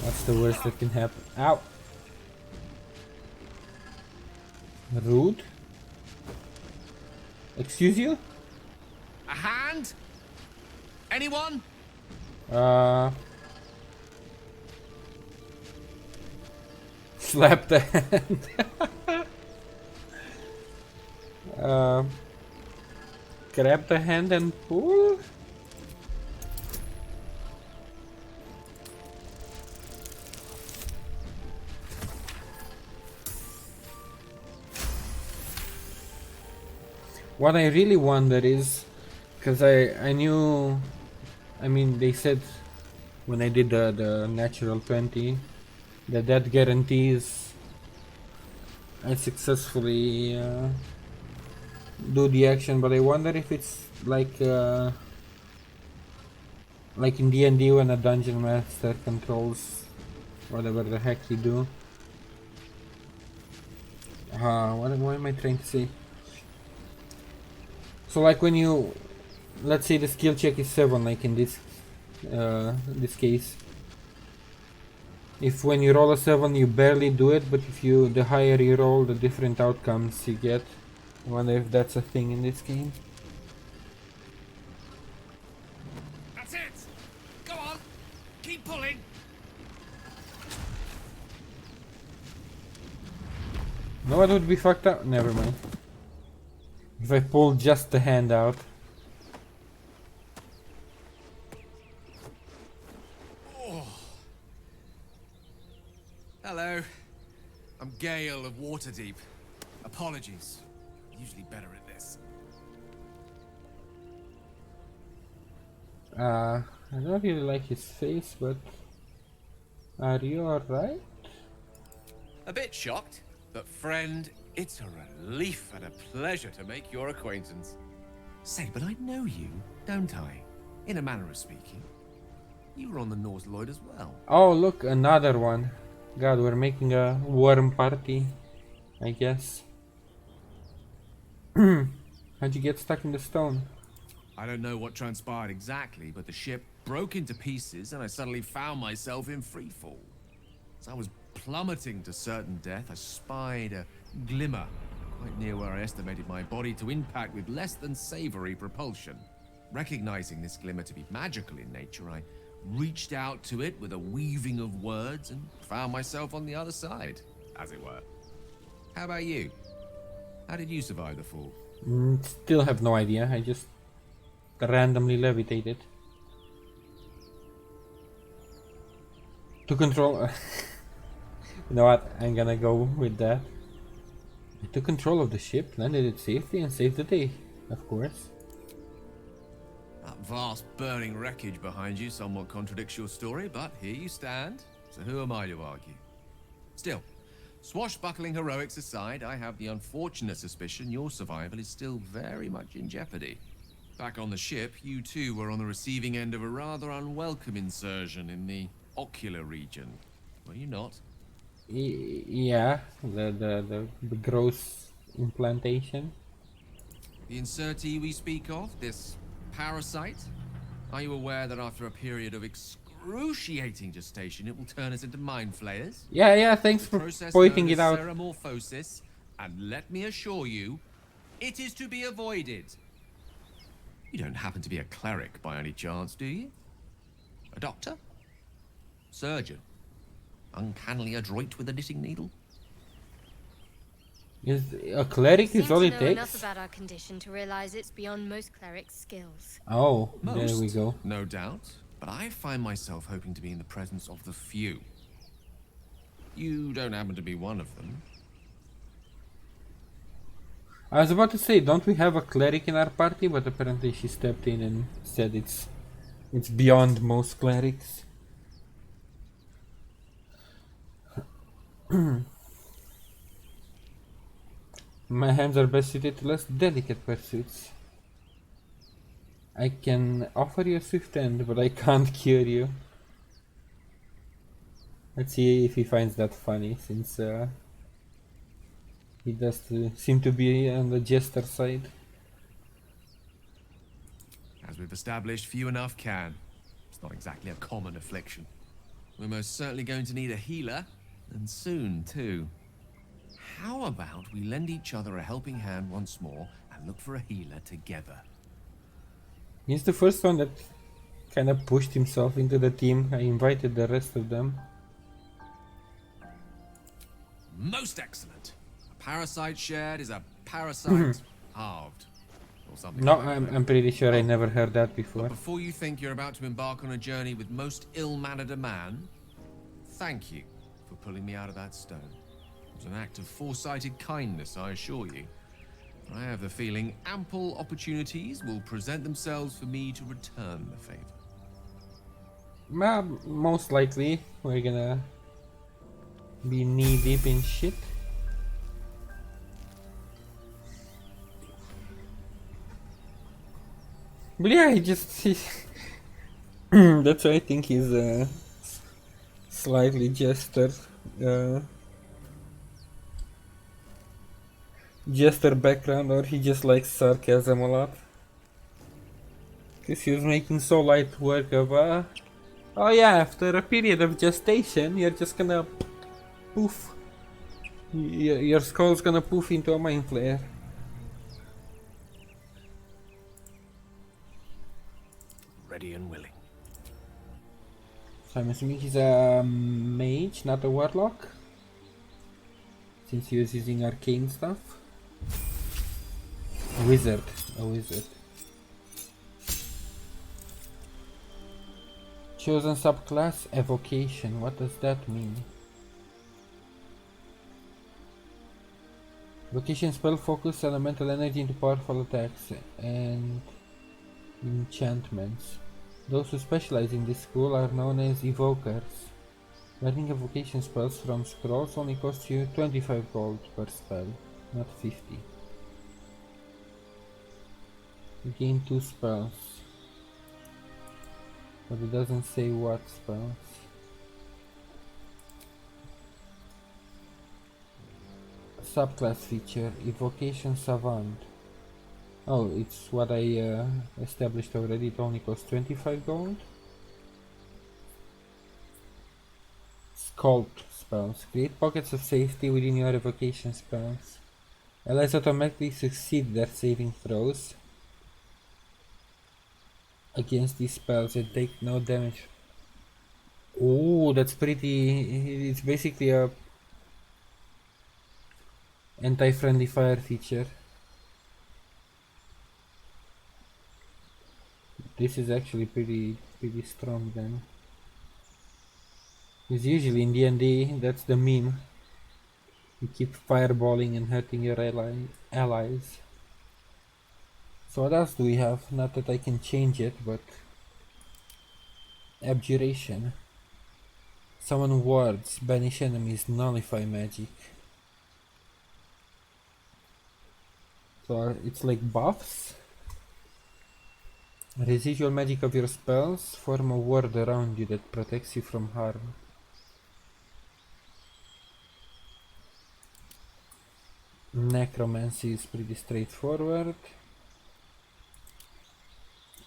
What's the worst that can happen? Ow! Rude? Excuse you? A hand? Anyone? Slap the hand. Grab the hand and pull? What I really wonder is, because I knew, I mean they said when I did the natural 20 that guarantees I successfully do the action, but I wonder if it's like in D&D when a dungeon master controls whatever the heck you do. What am I trying to say? So like when you, let's say the skill check is 7, like in this case. If when you roll a 7 you barely do it, but if you, the higher you roll, the different outcomes you get. I wonder if that's a thing in this game. That's it! Go on! Keep pulling! No, it would be fucked up. Never mind. If I pull just the hand out. Hello. I'm Gale of Waterdeep. Apologies. I'm usually better at this. I don't really like his face, but are you alright? A bit shocked, but friend, it's a relief and a pleasure to make your acquaintance. Say, but I know you, don't I? In a manner of speaking. You were on the Nautiloid as well. Oh, look, another one. God, we're making a worm party, I guess. How'd you get stuck in the stone? I don't know what transpired exactly, but the ship broke into pieces and I suddenly found myself in freefall. As I was plummeting to certain death, I spied a glimmer quite near where I estimated my body to impact with less than savory propulsion. Recognizing this glimmer to be magical in nature, I reached out to it with a weaving of words and found myself on the other side, as it were. How about you? How did you survive the fall? Still have no idea. I just randomly levitated. To control... You know what? I'm gonna go with that. I took control of the ship, landed it safely, and saved the day. Of course. That vast burning wreckage behind you somewhat contradicts your story, but here you stand, so who am I to argue? Still, swashbuckling heroics aside, I have the unfortunate suspicion your survival is still very much in jeopardy. Back on the ship, you too were on the receiving end of a rather unwelcome insertion in the ocular region, were you not? Yeah, the gross implantation. The insertee we speak of, this parasite, are you aware that after a period of excruciating gestation, it will turn us into mind flayers? Yeah, thanks for Process pointing known it as out. Ceramorphosis, and let me assure you, it is to be avoided. You don't happen to be a cleric by any chance, do you? A doctor? Surgeon? Uncannily adroit with a knitting needle? Is a cleric Seem is all to it know enough takes? about our condition to realize it's beyond most clerics' skills. Oh, Most, there we go. no doubt, but I find myself hoping to be in the presence of the few. You don't happen to be one of them. I was about to say, don't we have a cleric in our party? But apparently she stepped in and said it's beyond most clerics. My hands are best suited to less delicate pursuits. I can offer you a swift end, but I can't cure you. Let's see if he finds that funny, since he does seem to be on the jester side. As we've established, few enough can. It's not exactly a common affliction. We're most certainly going to need a healer, and soon too. How about we lend each other a helping hand once more and look for a healer together? He's the first one that kind of pushed himself into the team. I invited the rest of them. Most excellent. A parasite shared is a parasite halved. Or something No, like that. I'm pretty sure I never heard that But before. before you think you're about to embark on a journey with most ill-mannered a man, thank you for pulling me out of that stone. It was an act of foresighted kindness, I assure you. I have the feeling ample opportunities will present themselves for me to return the favor. Most likely, we're gonna be knee deep in shit. But yeah, that's why I think he's slightly jester. Jester background, or he just likes sarcasm a lot. Because he was making so light work of, oh yeah, after a period of gestation, you're just gonna poof. Your skull's gonna poof into a mind flayer. Ready and willing. So I'm assuming he's a mage, not a warlock. Since he was using arcane stuff. A wizard. Chosen subclass, evocation. What does that mean? Evocation spell focus elemental energy into powerful attacks and enchantments. Those who specialize in this school are known as evokers. Learning evocation spells from scrolls only costs you 25 gold per spell, not 50. You gain 2 spells, but it doesn't say what spells. Subclass feature, Evocation Savant. Oh, it's what I established already, it only costs 25 gold. Sculpt spells. Create pockets of safety within your evocation spells. Allies automatically succeed their saving throws against these spells and take no damage. Oh, that's pretty. It's basically a anti-friendly fire feature. This is actually pretty strong then. Because usually in D&D, that's the meme. You keep fireballing and hurting your allies. So what else do we have? Not that I can change it, but... Abjuration. Summon wards, banish enemies, nullify magic. So it's like buffs. Residual magic of your spells form a ward around you that protects you from harm. Necromancy is pretty straightforward.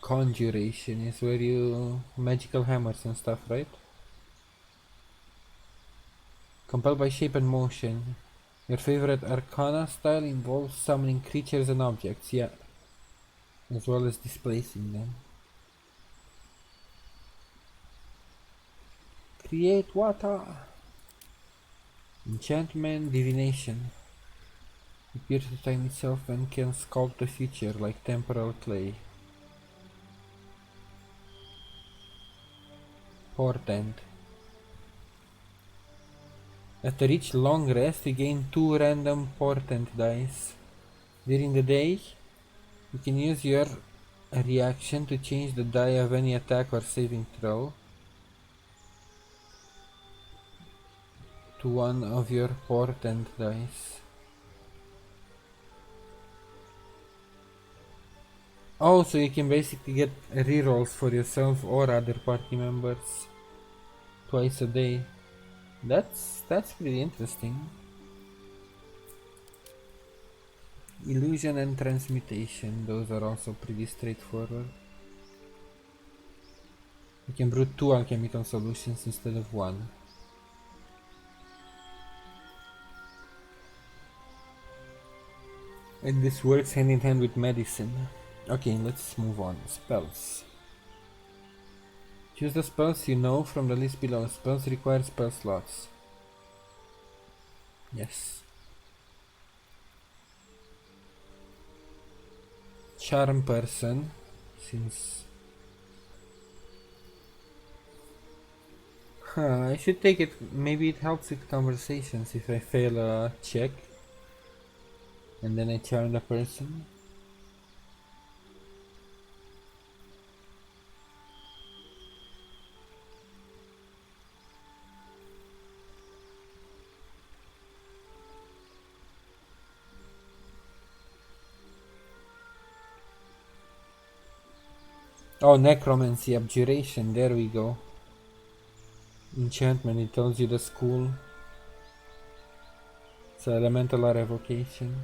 Conjuration is where you... magical hammers and stuff, right? Compelled by shape and motion. Your favorite arcana style involves summoning creatures and objects, yeah. As well as displacing them. Create water. Enchantment, divination. appears to time itself and can sculpt the future like temporal clay. Portent. After each long rest, you gain 2 random portent dice. During the day, you can use your reaction to change the die of any attack or saving throw to one of your portent dice. Oh, so you can basically get rerolls for yourself or other party members twice a day. That's pretty interesting. Illusion and transmutation, those are also pretty straightforward. You can brew 2 alchemical solutions instead of 1. And this works hand in hand with medicine. Okay, let's move on. Spells. Choose the spells you know from the list below. Spells require spell slots. Yes. Charm person, since I should take it. Maybe it helps with conversations if I fail a check and then I charm the person. Oh, necromancy, abjuration, there we go. Enchantment, it tells you the school. So elemental or evocation.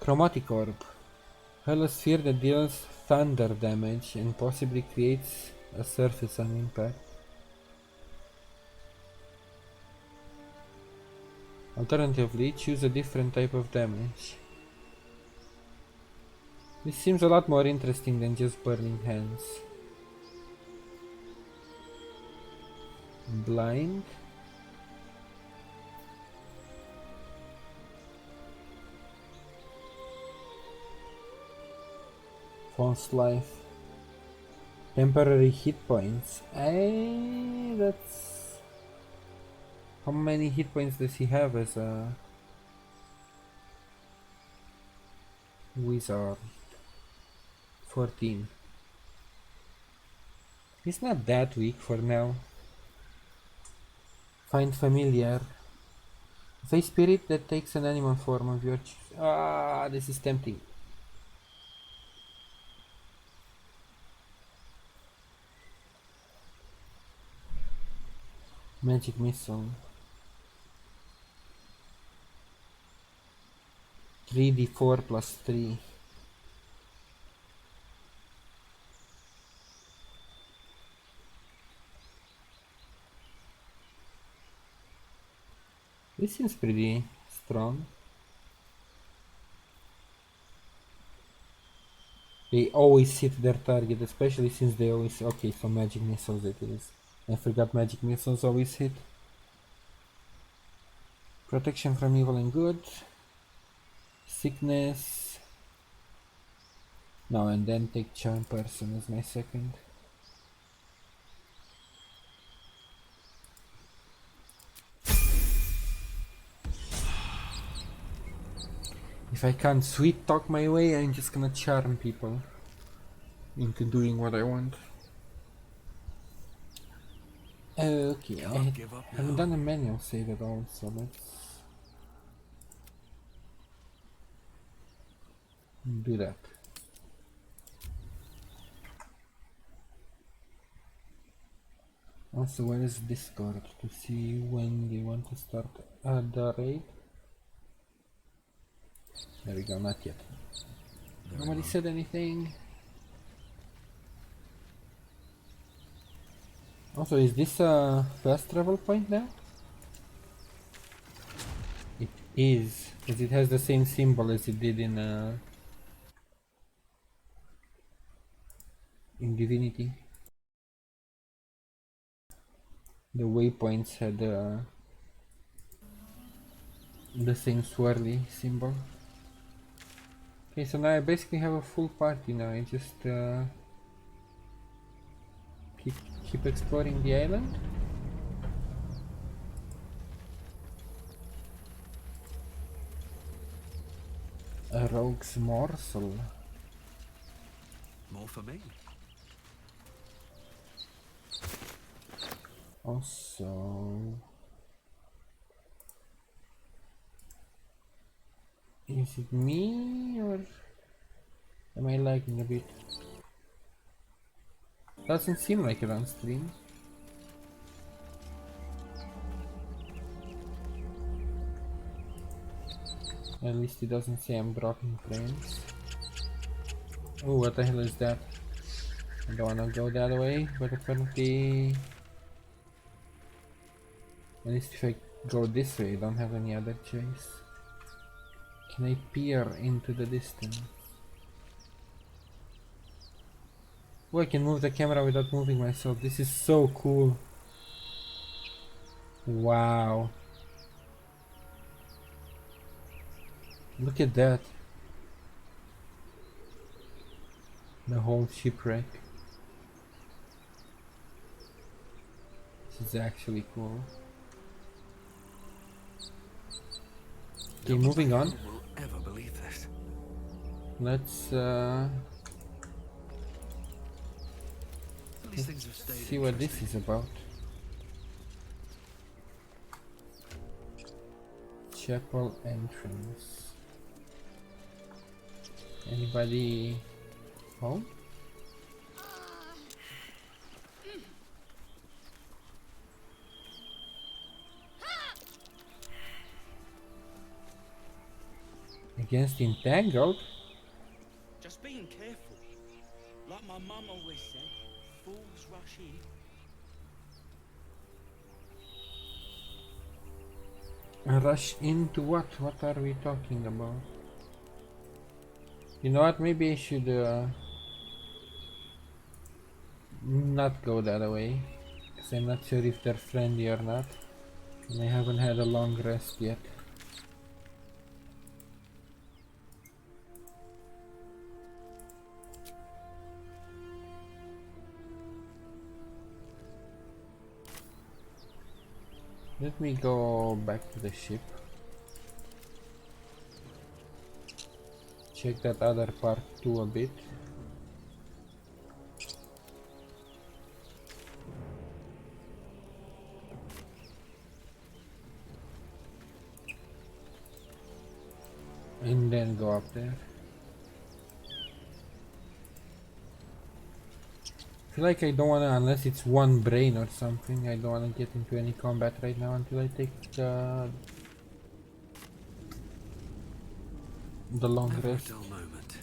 Chromatic orb. Helisphere that deals thunder damage and possibly creates a surface on impact. Alternatively, choose a different type of damage. This seems a lot more interesting than just burning hands. Blind. False life. Temporary hit points. That's... How many hit points does he have as a wizard? 14. He's not that weak for now. Find familiar. A spirit that takes an animal form of your choice. Ah, this is tempting. Magic missile. 3d4 plus 3. This seems pretty strong. They always hit their target, especially since they always... Okay, so magic missiles it is. I forgot magic missiles always hit. Protection from evil and good. Sickness. No, and then take charm person as my second. If I can't sweet talk my way, I'm just gonna charm people into doing what I want. Okay, I haven't done a manual save at all, so let's do that. Also, where is Discord to see when they want to start the raid? There we go, not yet. Nobody said anything. Also, is this a fast travel point now? It is, because it has the same symbol as it did in Divinity. The waypoints had the same swirly symbol. Okay, so now I basically have a full party now. I just keep exploring the island. A rogue's morsel. More for me. Also, is it me or am I lagging a bit? Doesn't seem like it on stream. At least it doesn't say I'm dropping frames. Oh, what the hell is that? I don't wanna go that way, but apparently at least if I go this way I don't have any other choice. Can I peer into the distance? Oh, I can move the camera without moving myself. This is so cool. Wow. Look at that. The whole shipwreck. This is actually cool. Okay, moving on. Will ever believe this? Let's These things have stayed see what this is about. Chapel entrance. Anybody home? Against entangled? Just being careful. Like my mum always said, fools rush in. Rush into what? What are we talking about? You know what? Maybe I should not go that way, because I'm not sure if they're friendly or not, and I haven't had a long rest yet. Let me go back to the ship. Check that other part too a bit. And then go up there. I feel like I don't wanna, unless it's one brain or something, I don't wanna get into any combat right now until I take the long Never a rest. dull moment.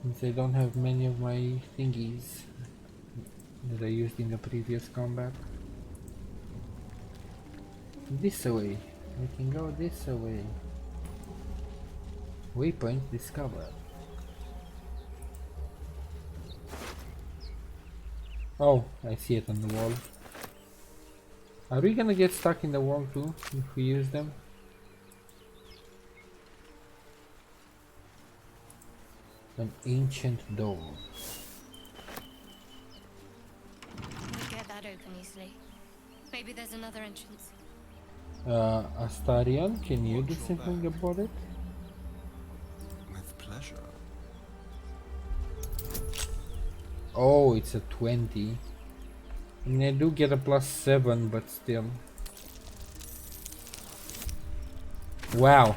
Since I don't have many of my thingies that I used in the previous combat. This way. I can go this way. Waypoint discovered. Oh, I see it on the wall. Are we gonna get stuck in the wall too if we use them? An ancient door. Can't get that open easily. Maybe there's another entrance. Astarion, can you do something about it? With pleasure. Oh, it's a 20. I mean, I do get a +7, but still. Wow.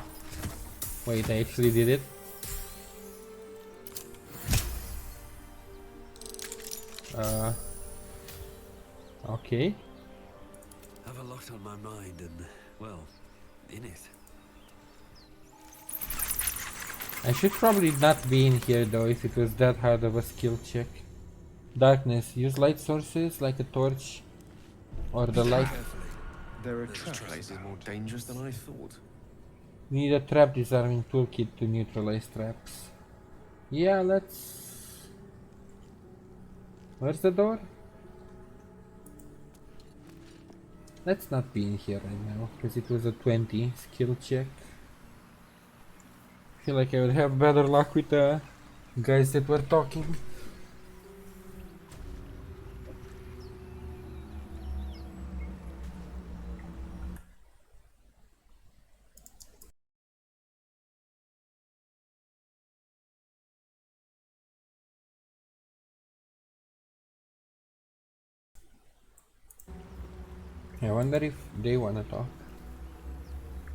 Wait, I actually did it. Okay. Have a lot on my mind and, well, in it. I should probably not be in here though if it was that hard of a skill check. Darkness. Use light sources like a torch or the light. Carefully. There are This traps place is about. more dangerous than I thought. Need a trap disarming toolkit to neutralize traps. Yeah, let's Where's the door? Let's not be in here right now, because it was a 20 skill check. I feel like I would have better luck with the guys that were talking. I wonder if they wanna talk.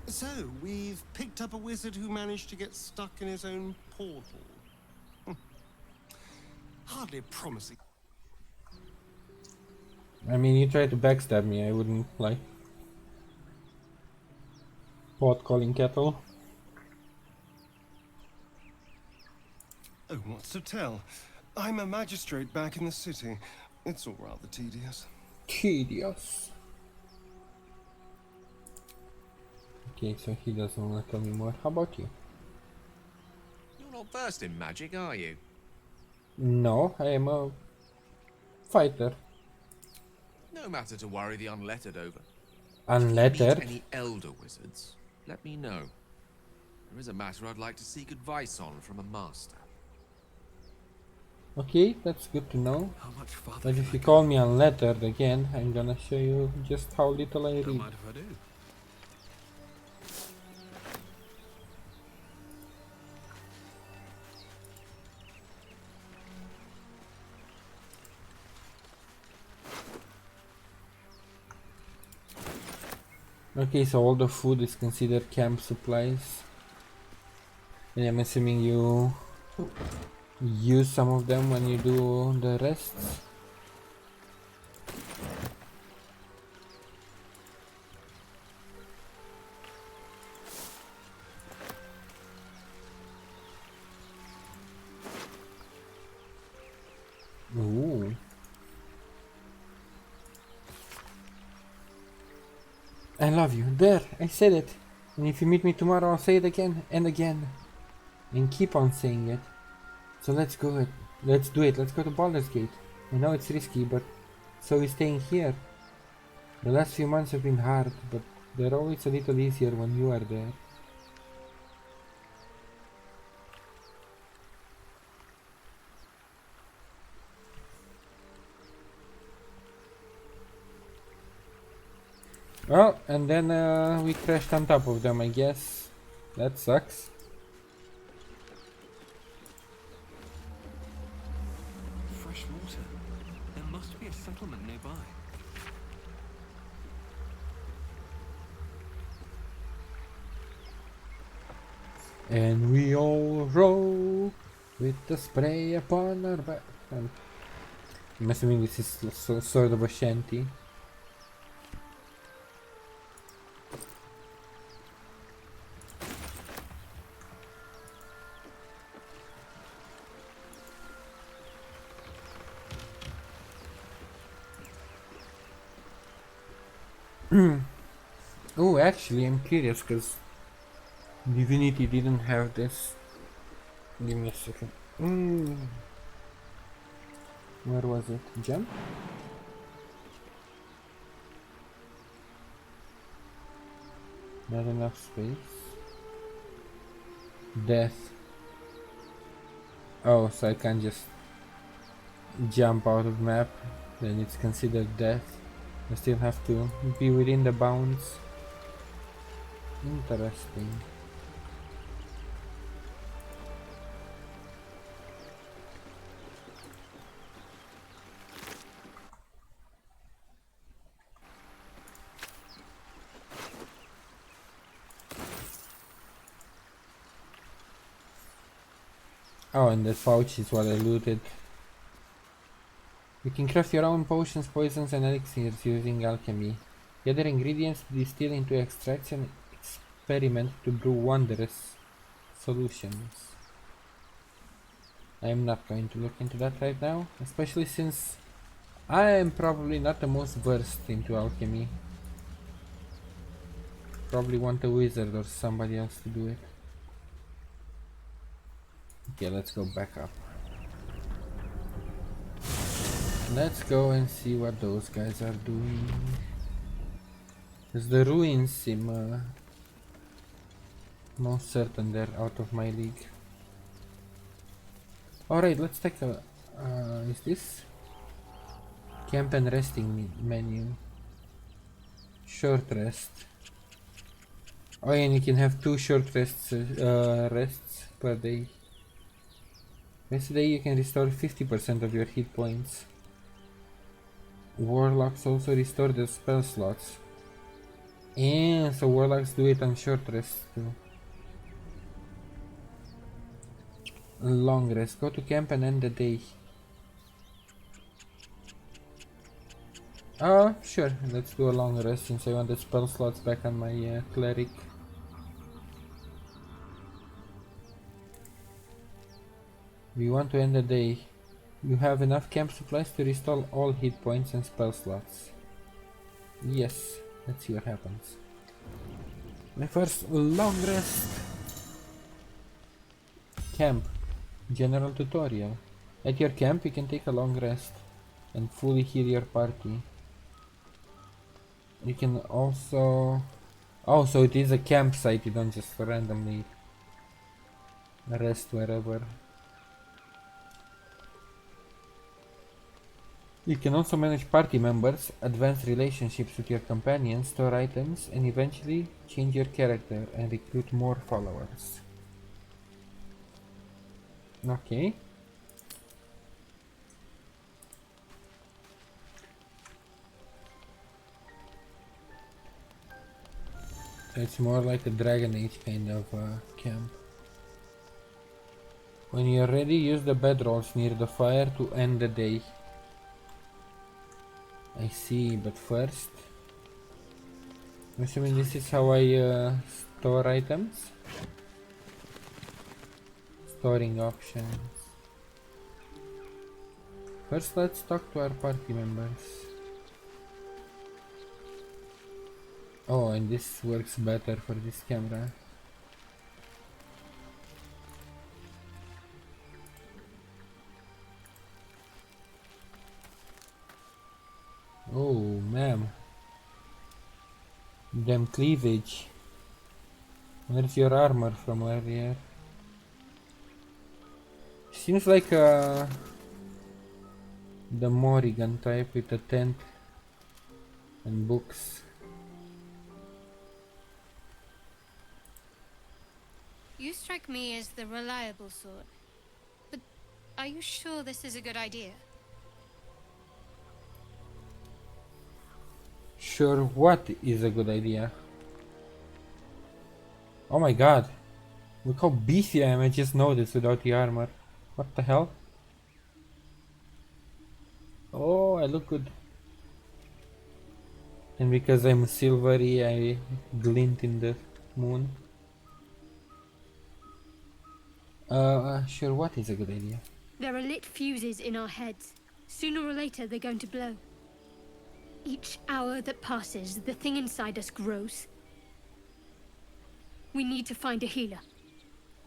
So, we've picked up a wizard who managed to get stuck in his own portal. Hardly a promising. I mean, you tried to backstab me, I wouldn't like pot calling kettle. Oh, what's to tell? I'm a magistrate back in the city. It's all rather tedious. Tedious. Okay, so he doesn't want to tell me more. How about you? You're not versed in magic, are you? No, I am a fighter. No matter to worry the unlettered over. If you Unlettered? meet any elder wizards, let me know. There is a matter I'd like to seek advice on from a master. Okay, that's good to know. How much farther But can if I you go? call me unlettered again, I'm gonna show you just how little I Don't read. mind if I do. Okay, so all the food is considered camp supplies. And I'm assuming you use some of them when you do the rests. Ooh. I love you. There, I said it. And if you meet me tomorrow, I'll say it again and again. And keep on saying it. So let's go. Let's do it. Let's go to Baldur's Gate. I know it's risky, but so is staying here. The last few months have been hard, but they're always a little easier when you are there. Well, and then we crashed on top of them, I guess. That sucks. Fresh water. There must be a settlement nearby. And we all roll with the spray upon our back. I'm assuming this is sort of a shanty. Oh, actually, I'm curious because Divinity didn't have this. Give me a second. Where was it? Jump? Not enough space. Death. Oh, so I can't just jump out of map. Then it's considered death. I still have to be within the bounds. Interesting. Oh, and that pouch is what I looted. You can craft your own potions, poisons, and elixirs using alchemy. Gather ingredients to distill into extracts and experiment to brew wondrous solutions. I am not going to look into that right now, especially since I am probably not the most versed into alchemy. Probably want a wizard or somebody else to do it. Okay, let's go back up. Let's go and see what those guys are doing. Because the ruins seem most certain they're out of my league. Alright, let's take a... is this? Camp and resting menu. Short rest. Oh, and you can have 2 short rests per day. Yesterday you can restore 50% of your hit points. Warlocks also restore their spell slots. And so warlocks do it on short rest too. Long rest. Go to camp and end the day. Sure. Let's do a long rest since I want the spell slots back on my cleric. We want to end the day. You have enough camp supplies to restore all hit points and spell slots. Yes. Let's see what happens. My first long rest. Camp. General tutorial. At your camp you can take a long rest and fully heal your party. You can also... Oh, so it is a campsite, you don't just randomly rest wherever. You can also manage party members, advance relationships with your companions, store items, and eventually change your character and recruit more followers. Okay. So it's more like a Dragon Age kind of camp. When you're ready, use the bedrolls near the fire to end the day. I see, but first... I'm assuming this is how I store items. Storing options. First let's talk to our party members. Oh, and this works better for this camera. Oh, ma'am. Damn cleavage. Where's your armor from earlier? Seems like the Morrigan type with a tent and books. You strike me as the reliable sort. But are you sure this is a good idea? Sure, what is a good idea? Oh my god. Look how beefy I am, I just noticed without the armor. What the hell? Oh, I look good. And because I'm silvery, I glint in the moon. Sure, what is a good idea? There are lit fuses in our heads. Sooner or later, they're going to blow. Each hour that passes, the thing inside us grows. We need to find a healer.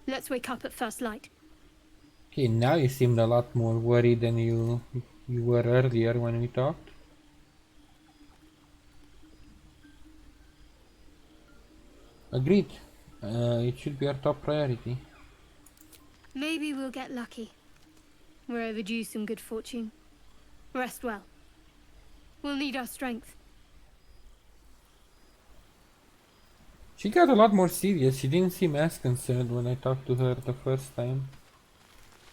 Let's wake up at first light. Okay, now you seemed a lot more worried than you were earlier when we talked. Agreed. It should be our top priority. Maybe we'll get lucky. We're overdue some good fortune. Rest well. We'll need our strength. She got a lot more serious. She didn't seem as concerned when I talked to her the first time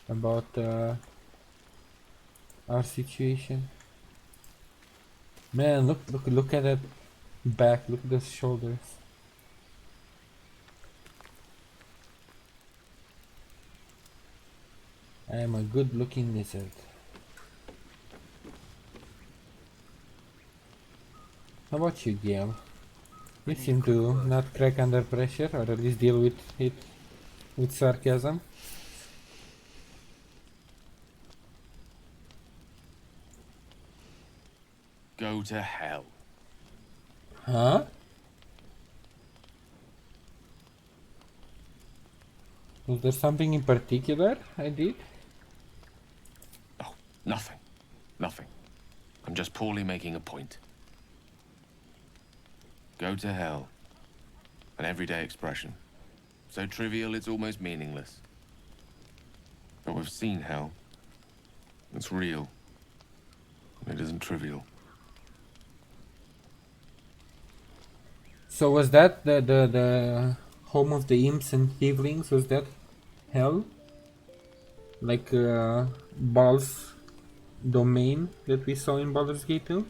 about our situation. Man, look at that back. Look at those shoulders. I am a good-looking lizard. How about you, Gale? You seem to not crack under pressure, or at least deal with it with sarcasm. Go to hell. Huh? Was there something in particular I did? Oh, nothing. Nothing. I'm just poorly making a point. Go to hell. An everyday expression. So trivial it's almost meaningless. But we've seen hell. It's real. It isn't trivial. So was that the home of the imps and tieflings? Was that hell? Like Bal's domain that we saw in Baldur's Gate 2?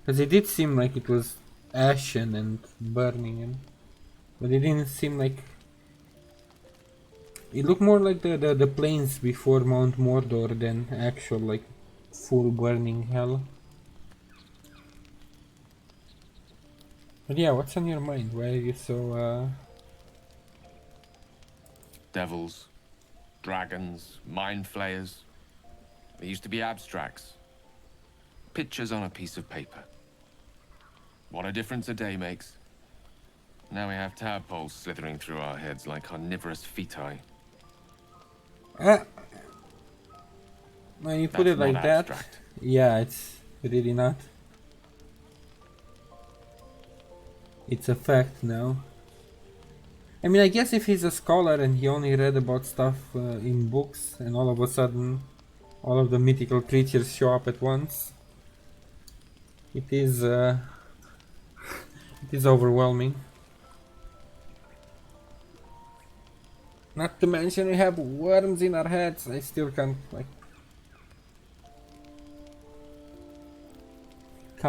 Because it did seem like it was ashen and burning, but it didn't seem like... It looked more like the plains before Mount Mordor than actual like full burning hell. But yeah, what's on your mind? Why are you so Devils, dragons, mind flayers. They used to be abstracts. Pictures on a piece of paper. What a difference a day makes. Now we have tadpoles slithering through our heads like carnivorous feti. When you put That's it like not that, abstract. yeah, it's really not. It's a fact now. I mean, I guess if he's a scholar and he only read about stuff in books, and all of a sudden all of the mythical creatures show up at once, it is overwhelming. Not to mention we have worms in our heads. I still can't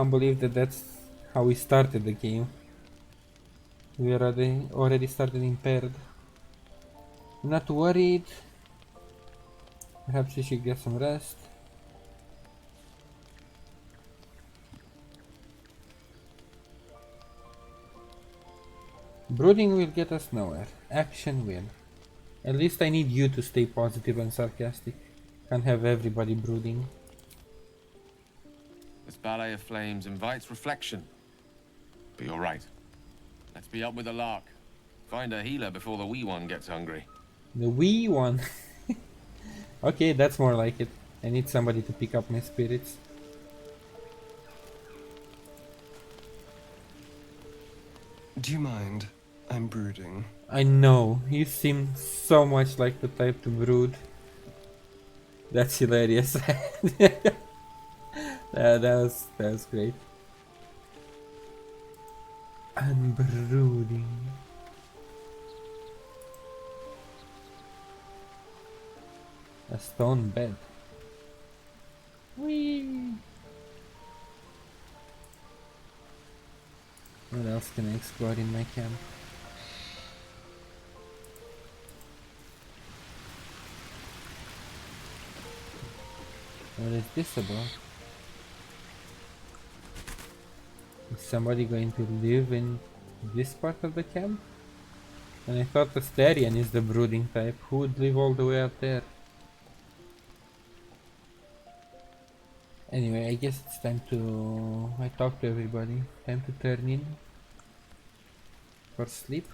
believe that that's how we started the game. We already started impaired. I'm not worried. Perhaps we should get some rest. Brooding will get us nowhere. Action will. At least I need you to stay positive and sarcastic. Can't have everybody brooding. This ballet of flames invites reflection. But you're right. Let's be up with the lark. Find a healer before the wee one gets hungry. The wee one. Okay, that's more like it. I need somebody to pick up my spirits. Do you mind? I'm brooding. I know, you seem so much like the type to brood. That's hilarious. that was great. I'm brooding. A stone bed. Whee! What else can I explore in my camp? What is this about? Is somebody going to live in this part of the camp? And I thought Astarion is the brooding type. Who would live all the way up there? Anyway, I guess it's time to... I talked to everybody. Time to turn in for sleep.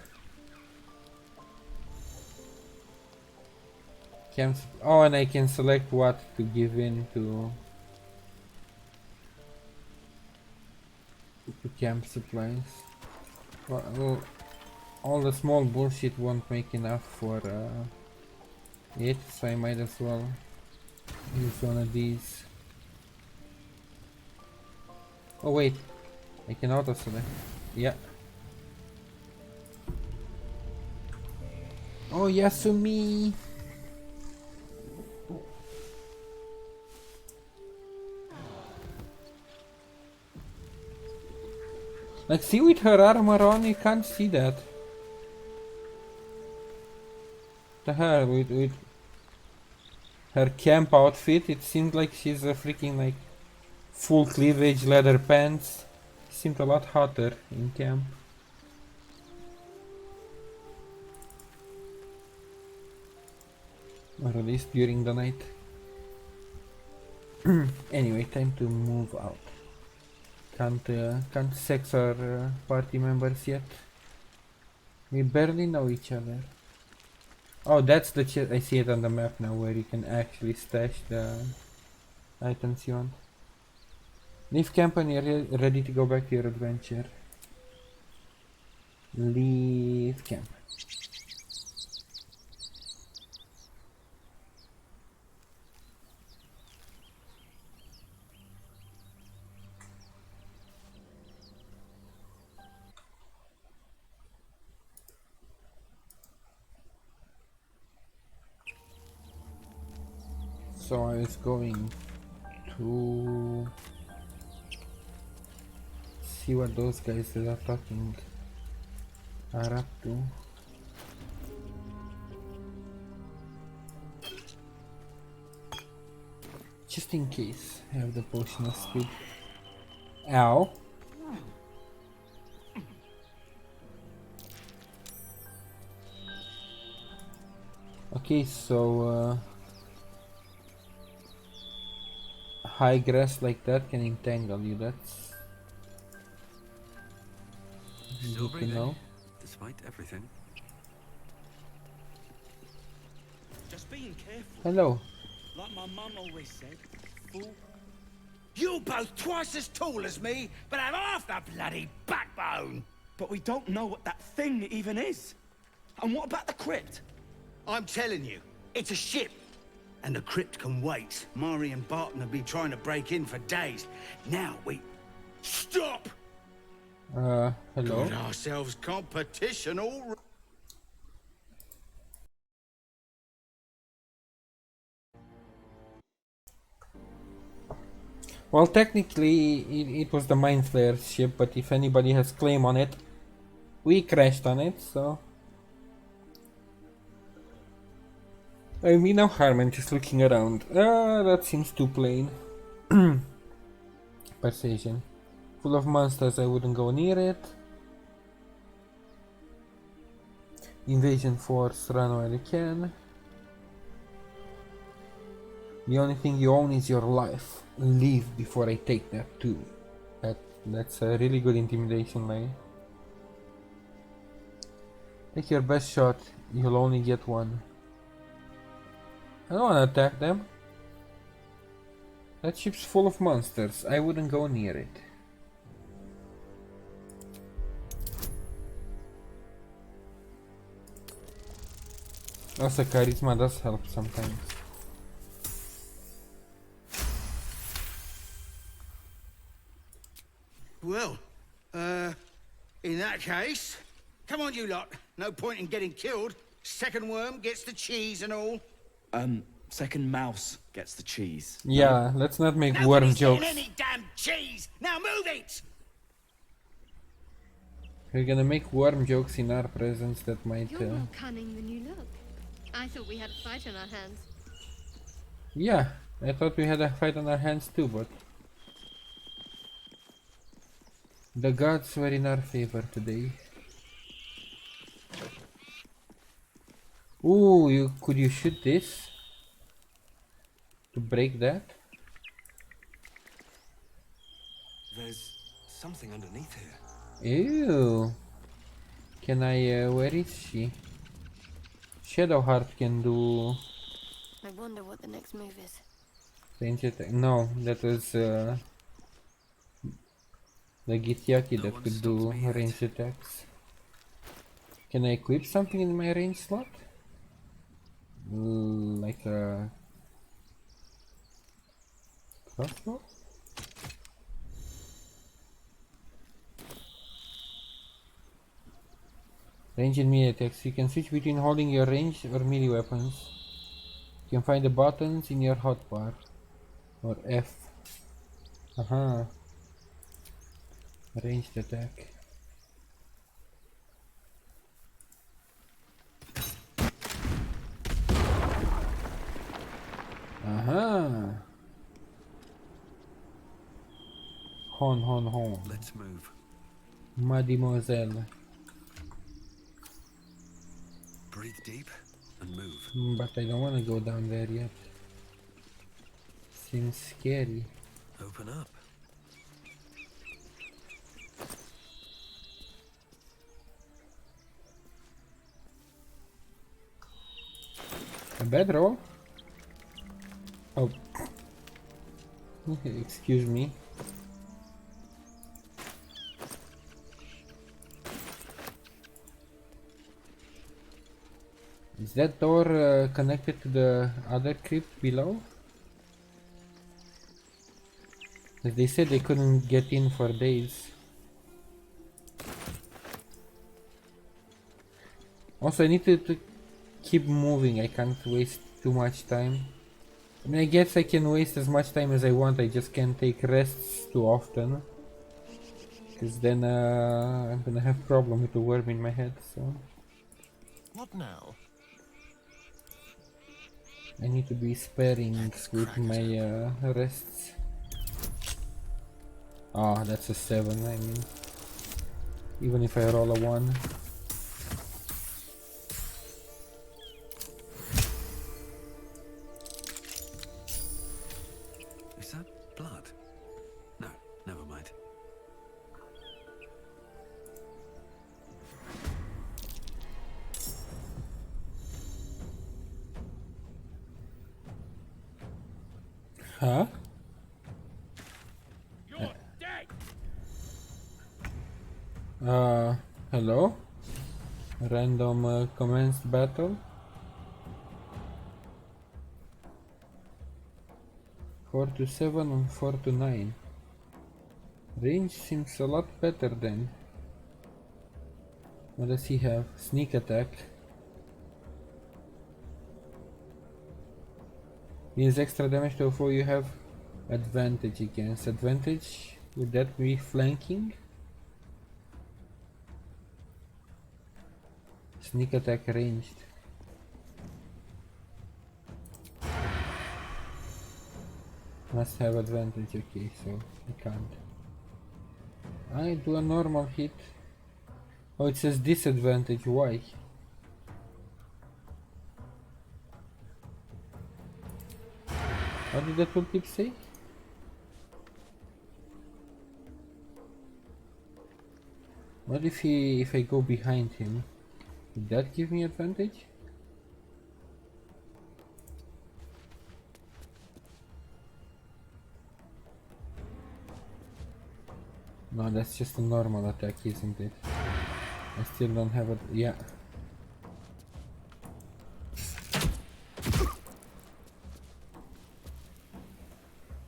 Camps. Oh, and I can select what to give in to camp supplies. Well, all the small bullshit won't make enough for it, so I might as well use one of these. Oh wait, I can auto select. Yeah. Oh Yasumi! Like, see, with her armor on, you can't see that. The her with her camp outfit, it seemed like she's a freaking like full cleavage leather pants. Seemed a lot hotter in camp. Or at least during the night. Anyway, time to move out. Can't sex our party members yet. We barely know each other. Oh, that's the chest. I see it on the map now, where you can actually stash the items you want. Leave camp when you're ready to go back to your adventure. Leave camp. So I was going to see what those guys that are talking are up to. Just in case I have the potion of speed. Ow. Okay, so high grass like that can entangle you, that's Still good to breathing, know. despite everything. Just being careful. Hello. Like my mum always said, fool. You're both twice as tall as me, but have half the bloody backbone. But we don't know what that thing even is. And what about the crypt? I'm telling you, it's a ship. And the crypt can wait. Mari and Barton have been trying to break in for days. Now we... Stop! Hello. Got ourselves competition all... Well, technically it was the Mind Flayer's ship, but if anybody has claim on it, we crashed on it, so... I mean, no harm in just looking around. That seems too plain. Persuasion. Full of monsters, I wouldn't go near it. Invasion force, run while you can. The only thing you own is your life. Leave before I take that too. That's a really good intimidation line. Take your best shot, you'll only get one. I don't wanna attack them. That ship's full of monsters, I wouldn't go near it. Also, charisma does help sometimes. Well, in that case... Come on, you lot. No point in getting killed. Second worm gets the cheese and all. Second mouse gets the cheese. Yeah, let's not make worm Nobody's getting jokes. any damn cheese! Now move it! We're gonna make worm jokes in our presence that might... You're more cunning than you look. I thought we had a fight on our hands. Yeah, I thought we had a fight on our hands too, but... The gods were in our favor today. Ooh, could you shoot this? To break that? There's something underneath here. Ew. Can I, where is she? Shadowheart can do... I wonder what the next move is. range attack. No, that was, the Gityaki No that one could stops do me yet. range attacks. Can I equip something in my range slot? Like a crossbow? Range and melee attacks. You can switch between holding your range or melee weapons. You can find the buttons in your hotbar. Or F. Aha. Ranged attack. Aha. Hon. Let's move. Mademoiselle. Breathe deep and move. But I don't want to go down there yet. Seems scary. Open up. A bedroll? Oh. Excuse me. Is that door connected to the other crypt below? As they said they couldn't get in for days. Also, I need to keep moving. I can't waste too much time. I mean, I guess I can waste as much time as I want. I just can't take rests too often. Because then I'm gonna have problem with the worm in my head, so... What now? I need to be sparing with my rests. Ah, that's a 7, I mean... Even if I roll a 1. Is that blood? No, never mind. Huh? You're dead! Hello? Random commenced battle? 4 to 7 and 4 to 9. Range seems a lot better then. What does he have? Sneak attack. Means extra damage to a foe you have advantage against. Advantage? Would that be flanking? Sneak attack ranged. Must have advantage, okay, so I can't. I do a normal hit. Oh, it says disadvantage, why? What did the tooltip say? What if I go behind him? Would that give me advantage? No, that's just a normal attack, isn't it? I still don't have it. Yeah.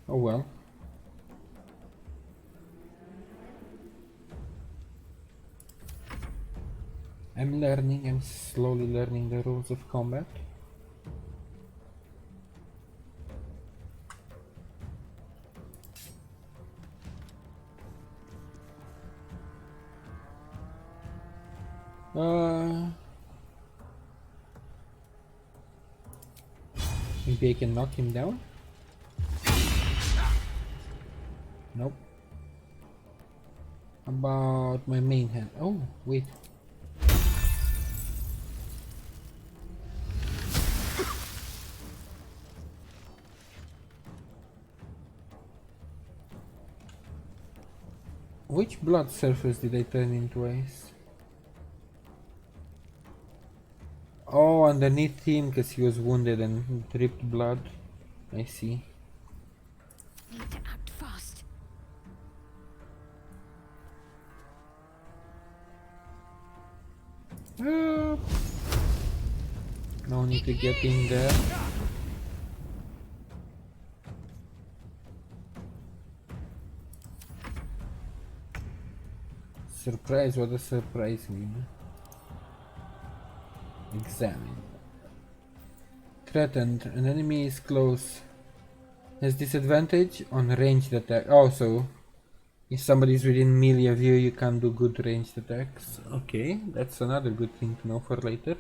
Oh well. I'm slowly learning the rules of combat. Maybe I can knock him down? Nope. About my main hand. Oh, wait. Which blood surface did I turn into ice? Oh, underneath him because he was wounded and dripped blood. I see. Need to act fast. No need to get in there. Surprise, what does surprise mean? Examine. Threatened. An enemy is close. Has disadvantage on ranged attack. Oh, so if somebody is within melee of you, you can't do good ranged attacks. Okay, that's another good thing to know for later.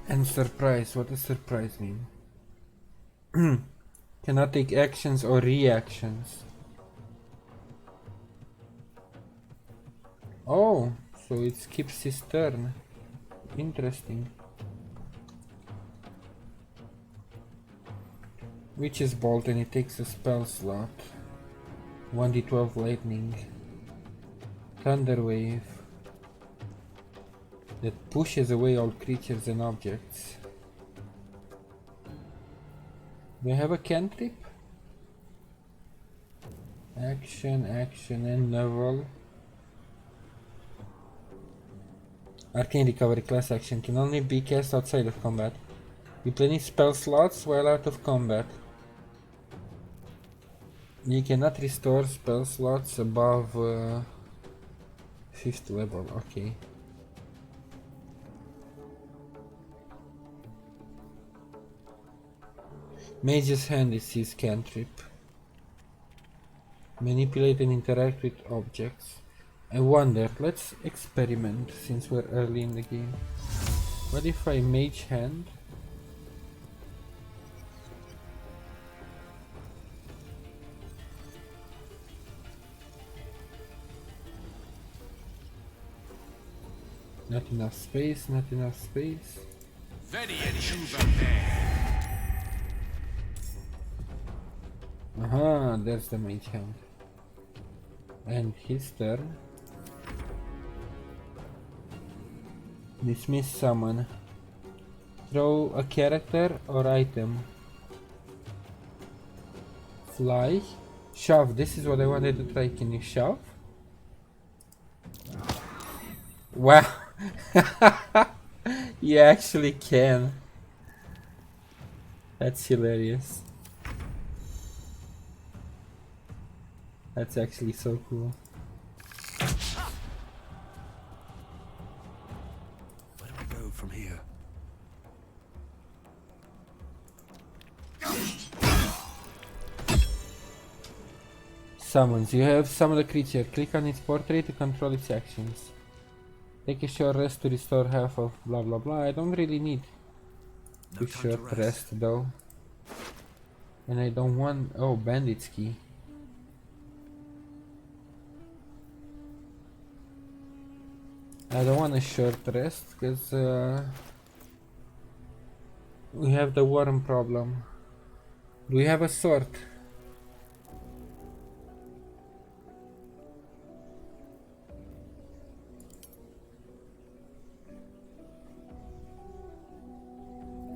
And surprise. What does surprise mean? Cannot take actions or reactions. Oh, so it skips his turn. Interesting. Witch's Bolt and it takes a spell slot. 1d12 lightning. Thunder Wave. That pushes away all creatures and objects. Do I have a cantrip? Action, action and level. Arcane Recovery class action can only be cast outside of combat. Replenish spell slots while out of combat. You cannot restore spell slots above 5th level, okay. Mage's Hand is his cantrip. Manipulate and interact with objects. I wonder, let's experiment since we're early in the game. What if I Mage Hand? Not enough space, not enough space. Aha, there's the Mage Hand. And his turn. Dismiss summon. Throw a character or item. Fly. Shove. This is what I wanted to try. Can you shove? Wow. You actually can. That's hilarious. That's actually so cool. Where do I go from here? Summons. You have summoned a creature. Click on its portrait to control its actions. Take a short rest to restore half of blah blah blah. I don't really need No a time short to rest though. And I don't want... oh, bandit's key. I don't want a short rest because we have the worm problem. Do we have a sword?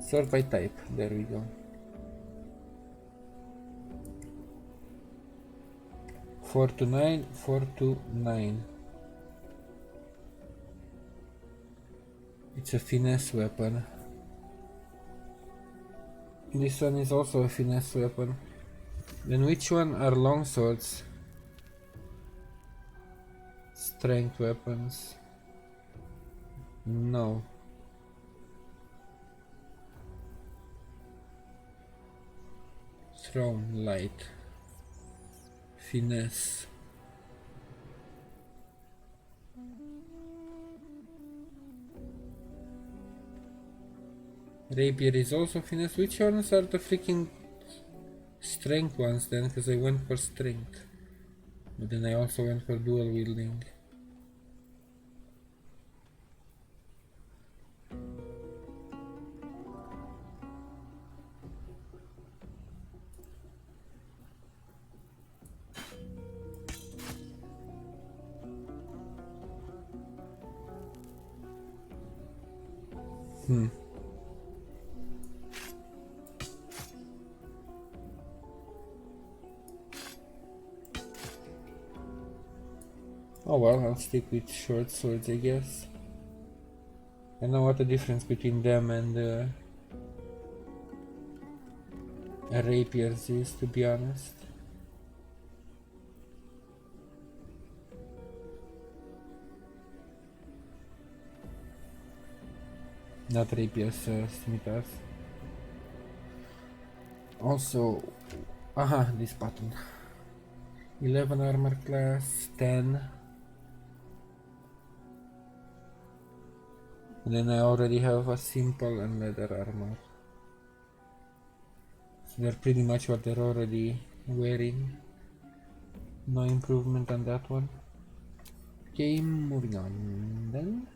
Sort by type, there we go. 4 to 9, 4 to 9. It's a finesse weapon. This one is also a finesse weapon. Then which one are long swords? Strength weapons. No. Throne light. Finesse. Rapier is also finesse. Which ones are the freaking strength ones then? Because I went for strength. But then I also went for dual wielding. Oh well, I'll stick with short swords, I guess. I don't know what the difference between them and rapiers is, to be honest. Not rapiers, scimitars. Also, aha, this button. 11 armor class, 10. And then I already have a simple and leather armor. So they're pretty much what they're already wearing. No improvement on that one. Okay, moving on then.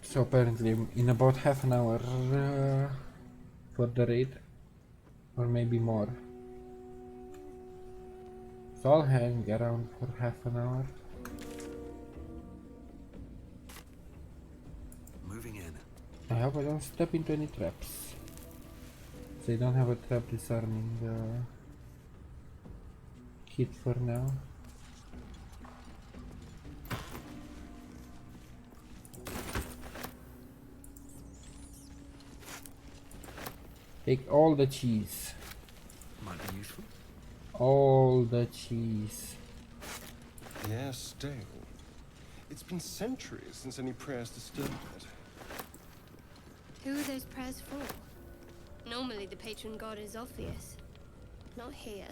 So apparently in about half an hour for the raid, or maybe more. So I'll hang around for half an hour. Moving in. I hope I don't step into any traps. So I don't have a trap disarming kit for now. Take all the cheese. Might be useful. All the cheese. Yes, stale. It's been centuries since any prayers disturbed it. Who are those prayers for? Normally the patron god is obvious. Not here.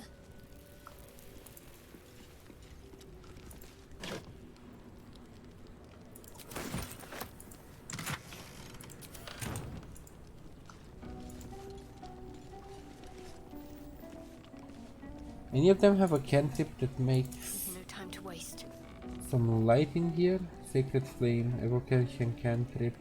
Any of them have a cantrip that makes No time to waste. some light in here? Sacred Flame, Evocation cantrip.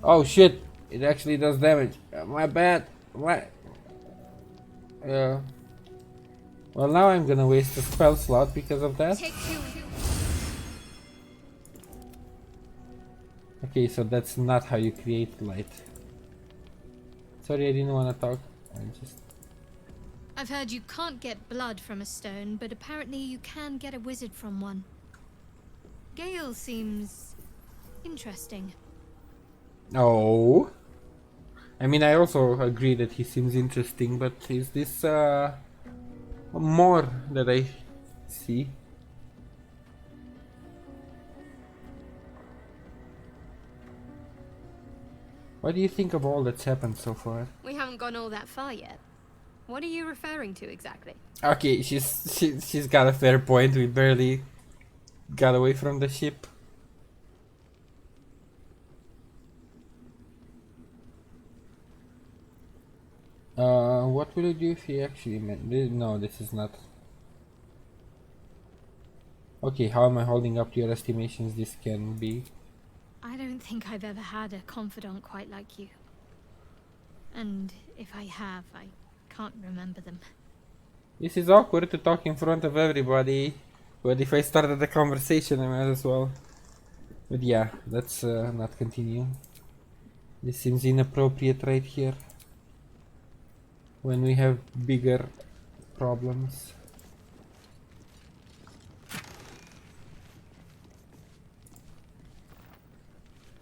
Oh shit! It actually does damage. My bad. What? Well, now I'm gonna waste a spell slot because of that. Take two. Okay, so that's not how you create light. Sorry, I didn't want to talk. I've heard you can't get blood from a stone, but apparently you can get a wizard from one. Gale seems interesting. Oh. I mean, I also agree that he seems interesting, but is this more that I see? What do you think of all that's happened so far? We haven't gone all that far yet. What are you referring to exactly? Okay, she's got a fair point. We barely got away from the ship. What will it do if he actually meant? No, this is not. Okay, how am I holding up to your estimations? This can be. I don't think I've ever had a confidant quite like you. And if I have, I can't remember them. This is awkward to talk in front of everybody, but if I started the conversation, I might as well. But yeah, let's not continue. This seems inappropriate right here. When we have bigger problems.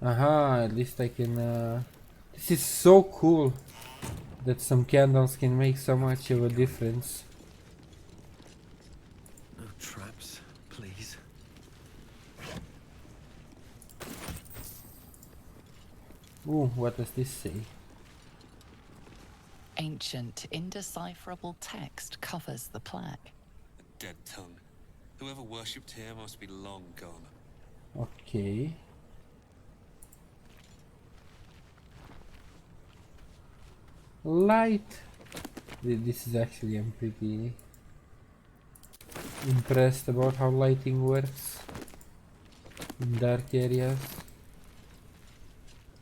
Aha, at least I can... This is so cool that some candles can make so much of a difference. No traps, please. Ooh, what does this say? Ancient, indecipherable text covers the plaque. A dead tongue. Whoever worshipped here must be long gone. Okay. Light. This is actually, I'm pretty impressed about how lighting works in dark areas.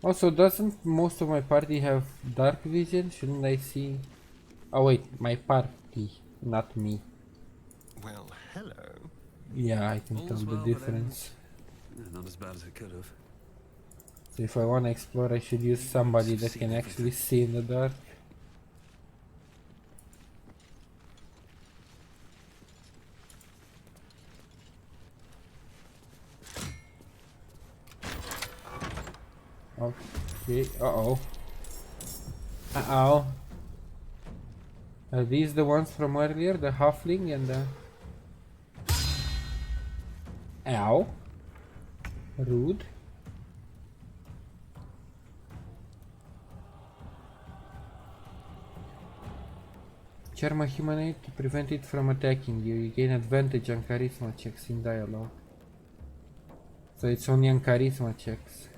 Also, doesn't most of my party have dark vision? Shouldn't I see? Oh wait, my party, not me. Well, hello. Yeah, I can tell All's the well that difference. ends. Not as bad as it could have. So if I want to explore, I should use somebody that can actually see in the dark. Okay, uh-oh. Uh-oh. Are these the ones from earlier? The halfling and the... Ow. Rude. Charm a humanoid to prevent it from attacking you. You gain advantage on charisma checks in dialogue. So it's only on charisma checks.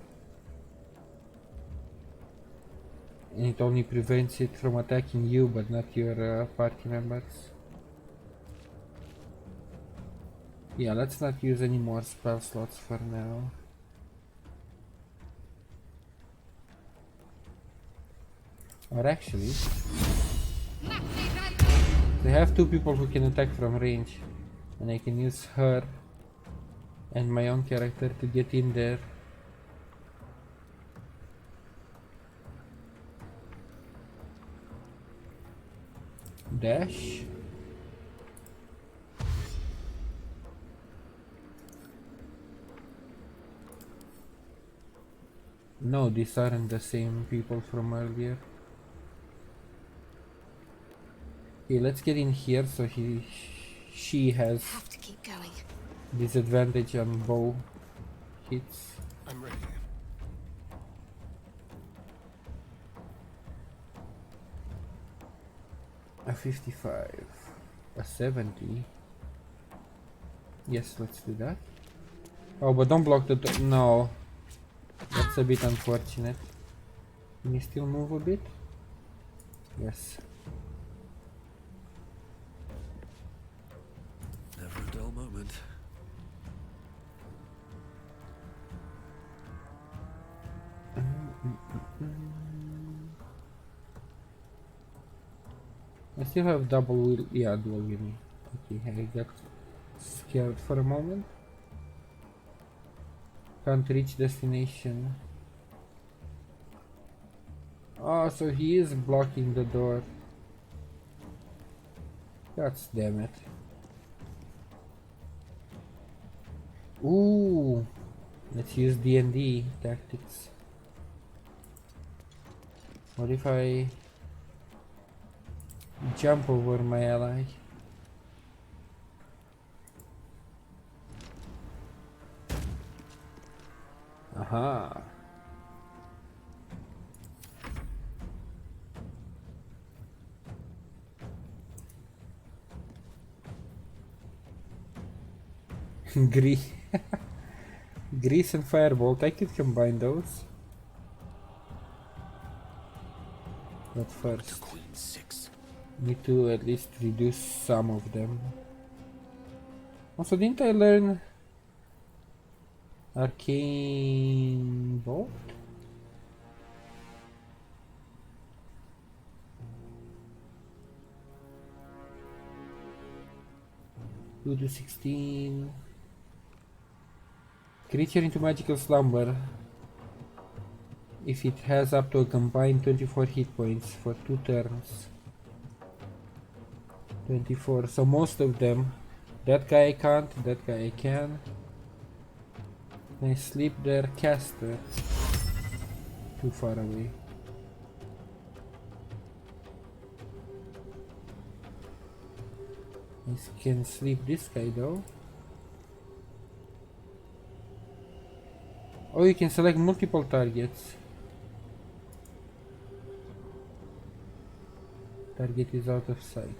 And it only prevents it from attacking you, but not your party members. Yeah, let's not use any more spell slots for now. Or actually, they have two people who can attack from range, and I can use her and my own character to get in there. Dash. No, these aren't the same people from earlier. Okay, let's get in here so she has Have to keep going. disadvantage on bow hits. I'm ready. A 55, a 70. Yes, let's do that. Oh, but don't block the door. No, that's a bit unfortunate. Can you still move a bit? Yes. Never a dull moment. I still have double wheel. Yeah, dual wheel. Okay, I got scared for a moment. Can't reach destination. Oh, so he is blocking the door. Gods damn it. Ooh, let's use D&D tactics. What if I jump over my ally? Aha. Grease. Grease and Firebolt, I could combine those. But first, need to at least reduce some of them. Also, didn't I learn Arcane Bolt? Two to 16. Creature into magical slumber. If it has up to a combined 24 hit points for 2 turns. 24, so most of them. That guy I can't, that guy I can. I sleep their caster. Too far away. I can sleep this guy though. Oh, you can select multiple targets. Target is out of sight.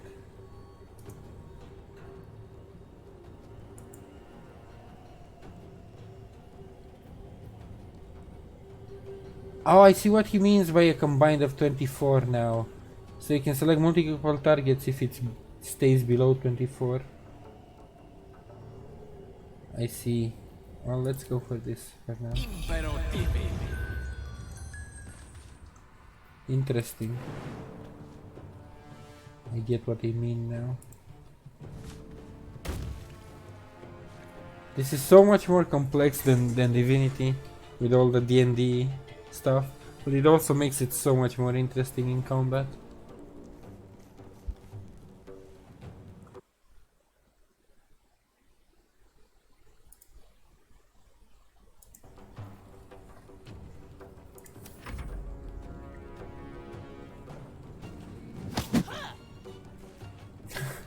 Oh, I see what he means by a combined of 24 now. So you can select multiple targets if it stays below 24. I see. Well, let's go for this for now. Interesting. I get what they mean now. This is so much more complex than Divinity with all the D&D stuff, but it also makes it so much more interesting in combat.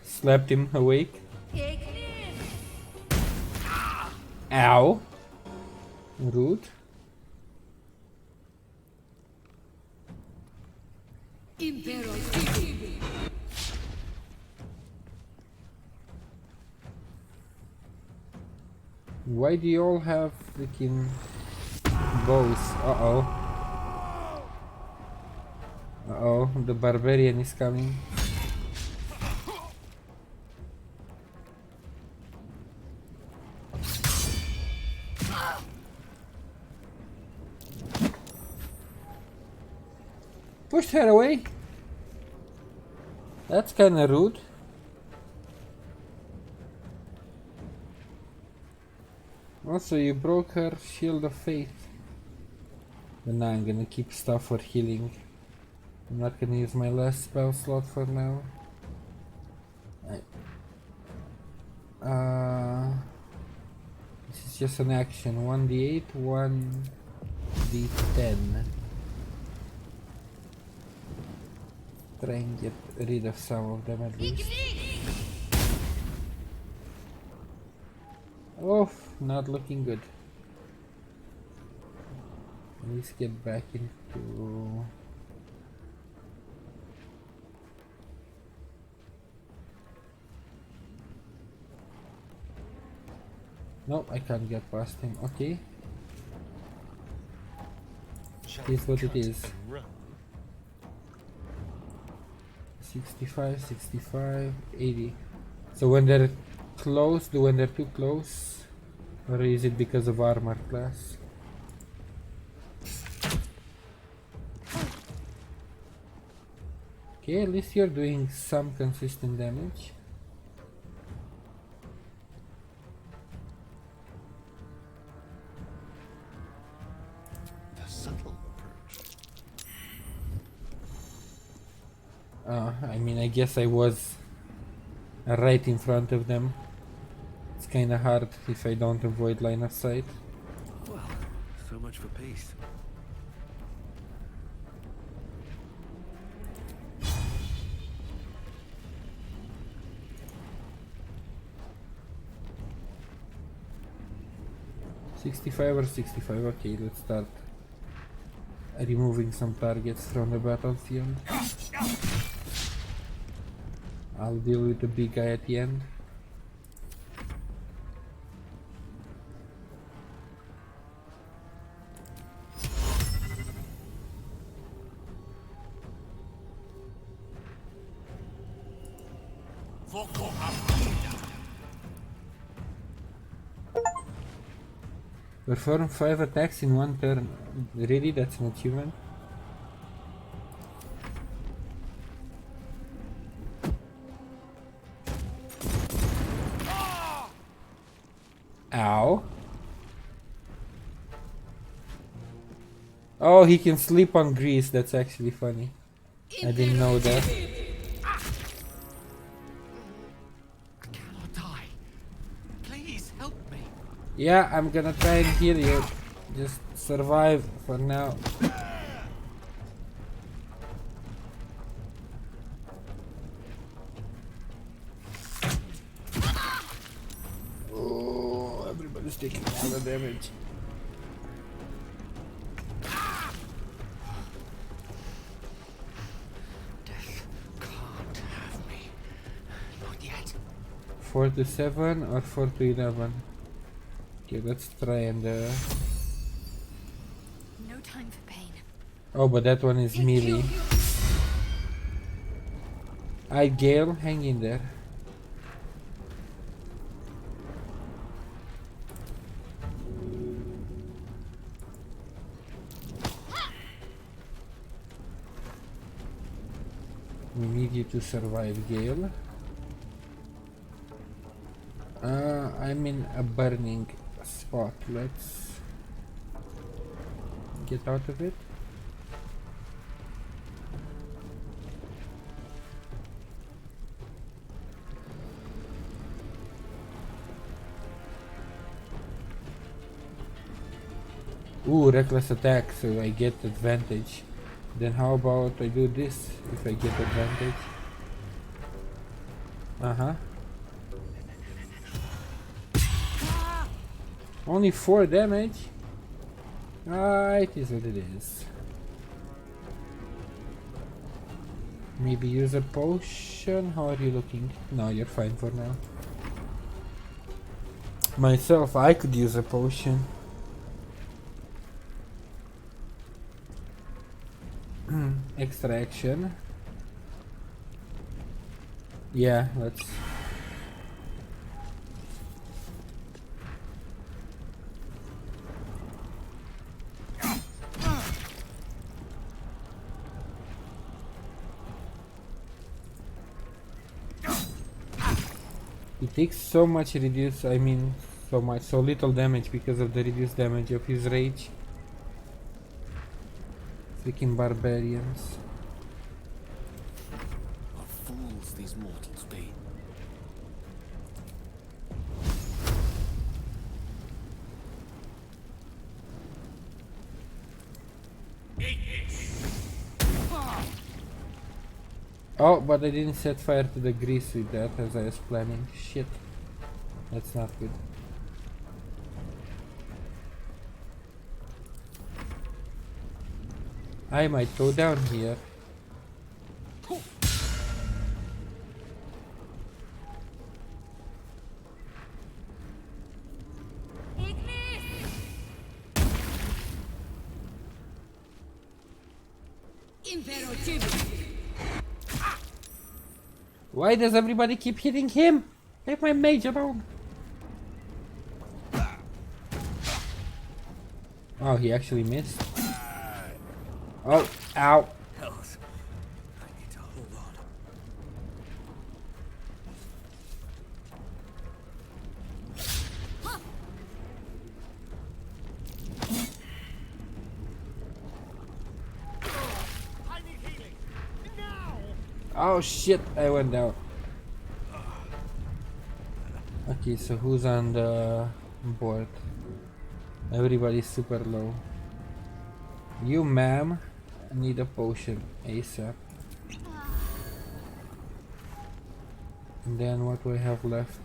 Slapped him awake. Ow. Rude. Why do you all have freaking bows? Uh-oh. Uh-oh, the barbarian is coming. Pushed her away. That's kinda rude. Also, you broke her shield of faith. But now I'm gonna keep stuff for healing. I'm not gonna use my last spell slot for now. This is just an action. 1d8, 1d10. Try and get rid of some of them at least. Oh, not looking good. Let's get back into... Nope, I can't get past him. Okay. Here's what it is. 65, 65, 80. So when they're close, when they're too close, or is it because of armor class? Okay, at least you're doing some consistent damage. The subtle approach. I mean, I guess I was right in front of them. It's kinda hard if I don't avoid line of sight. Well, so much for peace. $65 or 65? Okay, let's start removing some targets from the battlefield. I'll deal with the big guy at the end. Perform 5 attacks in one turn. Really? That's an achievement? Ow. Oh, he can sleep on grease. That's actually funny. I didn't know that. I cannot die. Please help me. Yeah, I'm gonna try and heal you. Just survive for now. Oh, everybody's taking all the damage. Death can't have me. Not yet. 4 to 7 or 4 to 11? Okay, let's try and No time for pain. oh, but that one is melee. Gale, hang in there. We need you to survive, Gale. I'm in a burning spot. Let's get out of it. Ooh, reckless attack, so I get advantage. Then how about I do this if I get advantage? Uh-huh. Only 4 damage? It is what it is. Maybe use a potion? How are you looking? No, you're fine for now. Myself, I could use a potion. Extraction. Yeah, let's. He takes so much reduce, I mean, so little damage because of the reduced damage of his rage. Freaking barbarians. What fools these mortals be. Oh, but I didn't set fire to the grease with that as I was planning. Shit. That's not good. I might go down here. Why does everybody keep hitting him? Leave my mage alone. Oh, he actually missed. Oh, ow. Hells. I need to hold on. Oh shit, I went down. Okay, so who's on the board? Everybody's super low. You, ma'am, need a potion ASAP. And then what do I have left?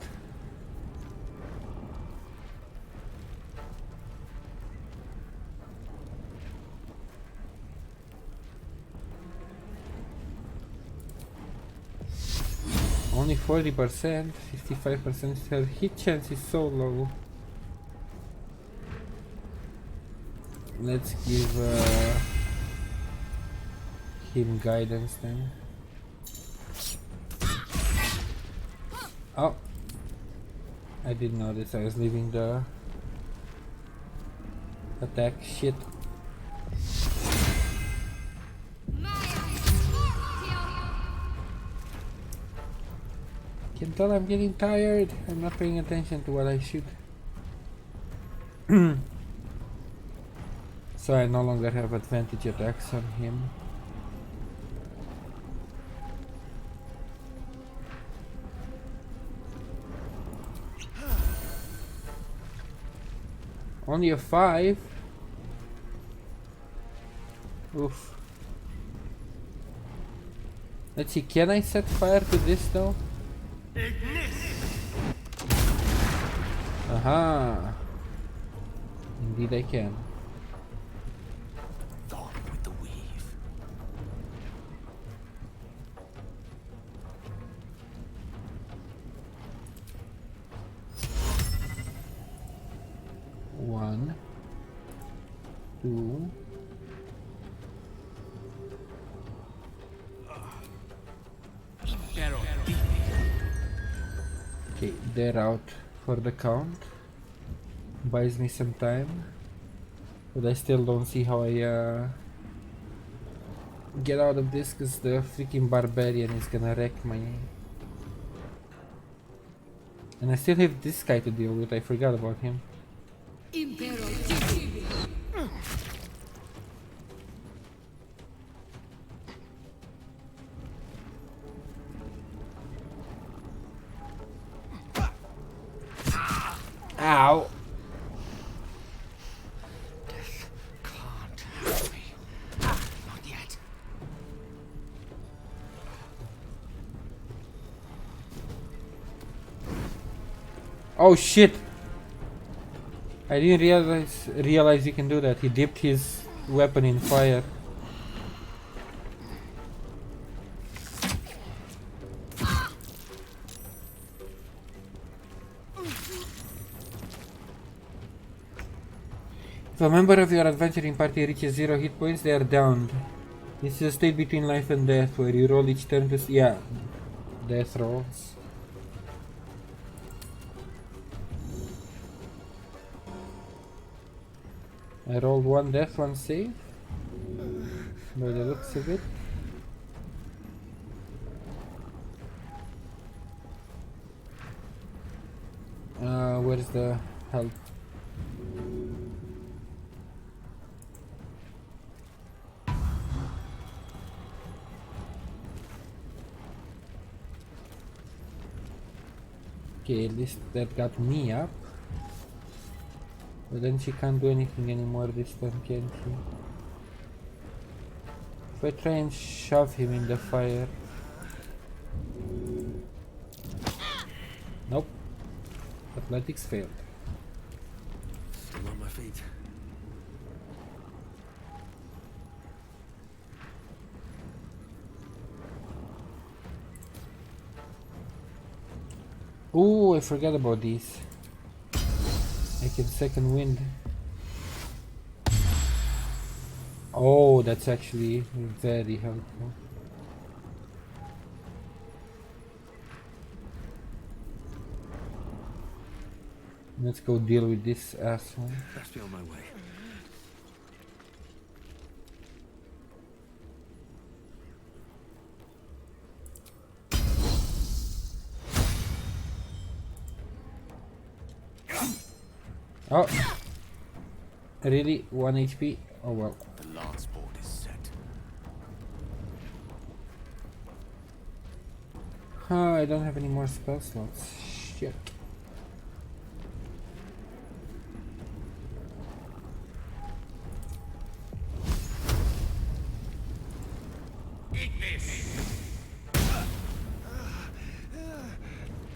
Only 40%, 55%. Her hit chance is so low. Let's give him guidance then. Oh, I didn't notice I was leaving the attack. Shit. Can tell I'm getting tired. I'm not paying attention to what I shoot. So I no longer have advantage attacks on him. Only a 5. Oof. Let's see, can I set fire to this though? Aha! Indeed I can. Gone with the weave. One, two. Okay, they're out for the count. Buys me some time. But I still don't see how I get out of this because the freaking barbarian is gonna wreck my... And I still have this guy to deal with, I forgot about him. Ow! Death can't have me. Not yet. Oh shit! I didn't realize you can do that. He dipped his weapon in fire. If a member of your adventuring party reaches 0 hit points, they are downed. This is a state between life and death where you roll each turn to yeah, death rolls. I rolled one death, one save. By the looks of it. Where's the health? Okay, at least that got me up. But then she can't do anything anymore this turn, can she? If I try and shove him in the fire... Nope. Athletics failed. Still on my feet. Ooh, I forgot about these. I can second wind. Oh, that's actually very helpful. Let's go deal with this asshole. Best be on my way. Oh, really? 1 HP? Oh well. The last board is set. I don't have any more spell slots. Shit.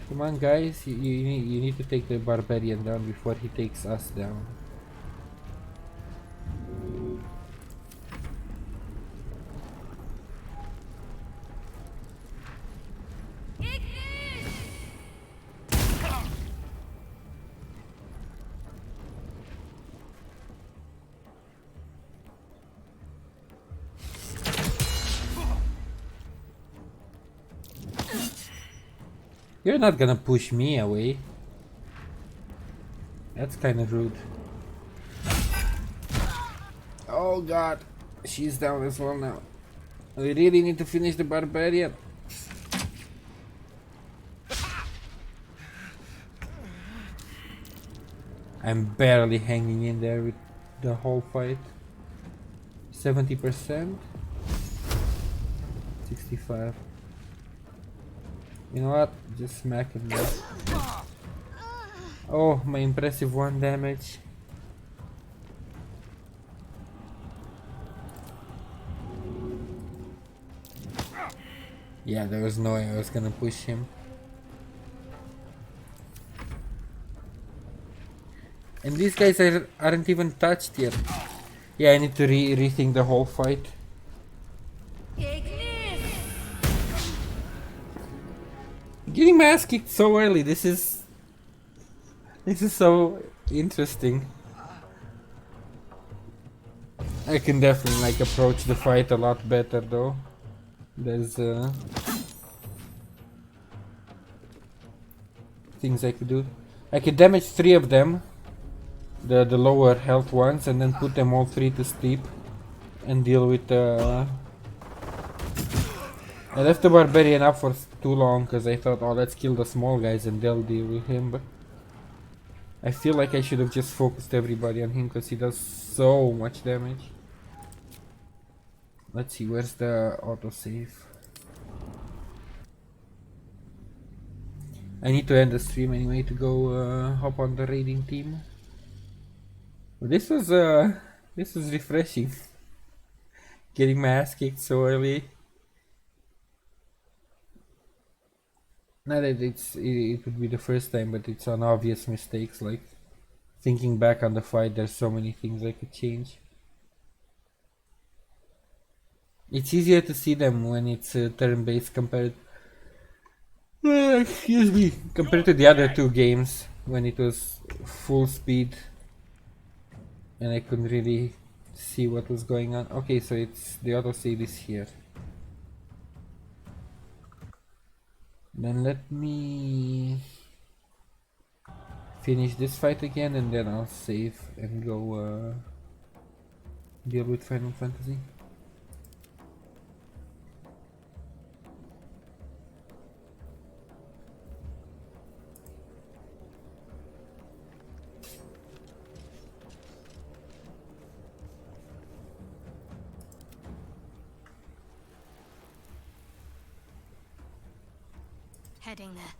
Come on, guys, you need to take the barbarian down before he takes us down. You're not gonna push me away. That's kind of rude. Oh god, she's down as well now. We really need to finish the barbarian. I'm barely hanging in there with the whole fight. 70%. 65. You know what? Just smack him there. Oh, my impressive 1 damage. Yeah, there was no way I was gonna push him. And these guys aren't even touched yet. Yeah, I need to rethink the whole fight. Getting my ass kicked so early, this is so interesting. I can definitely like approach the fight a lot better though. There's things I could do. I could damage 3 of them, the lower health ones, and then put them all 3 to sleep and deal with I left the barbarian up for too long because I thought, oh, let's kill the small guys and they'll deal with him, but I feel like I should have just focused everybody on him because he does so much damage. Let's see, where's the autosave? I need to end the stream anyway to go hop on the raiding team. This was refreshing. Getting my ass kicked so early. Not that it would be the first time, but it's on obvious mistakes. Like thinking back on the fight, there's so many things I could change. It's easier to see them when it's turn-based compared. Excuse me. Compared to the other 2 games when it was full speed and I couldn't really see what was going on. Okay, so it's the autosave is here. Then let me finish this fight again, and then I'll save and go deal with Final Fantasy. Heading there.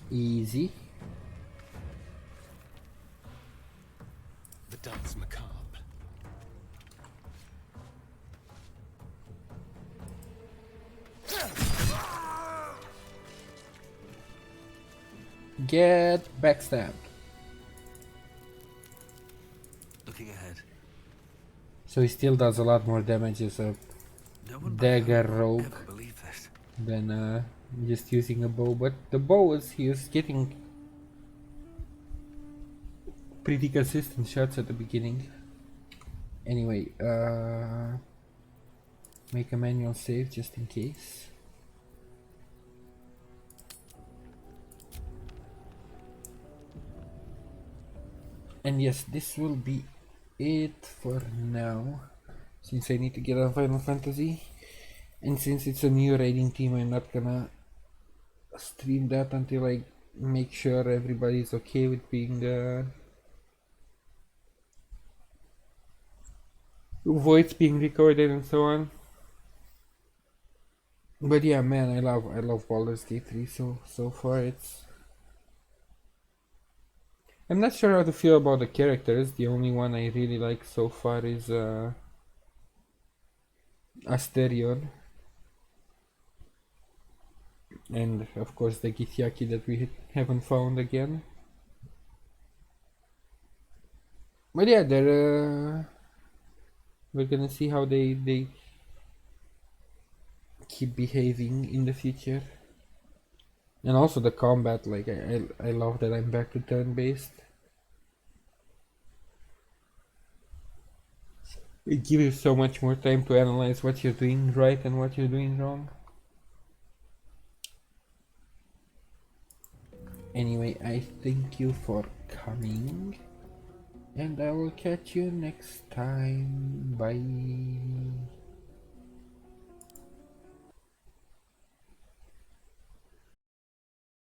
Easy. The dance macabre. Get backstabbed. Looking ahead. So he still does a lot more damage as a No one dagger back home rogue ever believed this. than just using a bow, but the bow is he was getting pretty consistent shots at the beginning. Anyway, make a manual save just in case. And yes, this will be it for now, since I need to get on Final Fantasy, and since it's a new raiding team, I'm not gonna stream that until I make sure everybody's okay with being voice being recorded and so on. But yeah, man, I love Baldur's Gate 3 so far. I'm not sure how to feel about the characters. The only one I really like so far is Asterion, and of course the Githyanki that we haven't found again. But yeah, they're we're gonna see how they keep behaving in the future. And also the combat, like I love that I'm back to turn-based. It gives you so much more time to analyze what you're doing right and what you're doing wrong. Anyway, I thank you for coming, and I will catch you next time. Bye.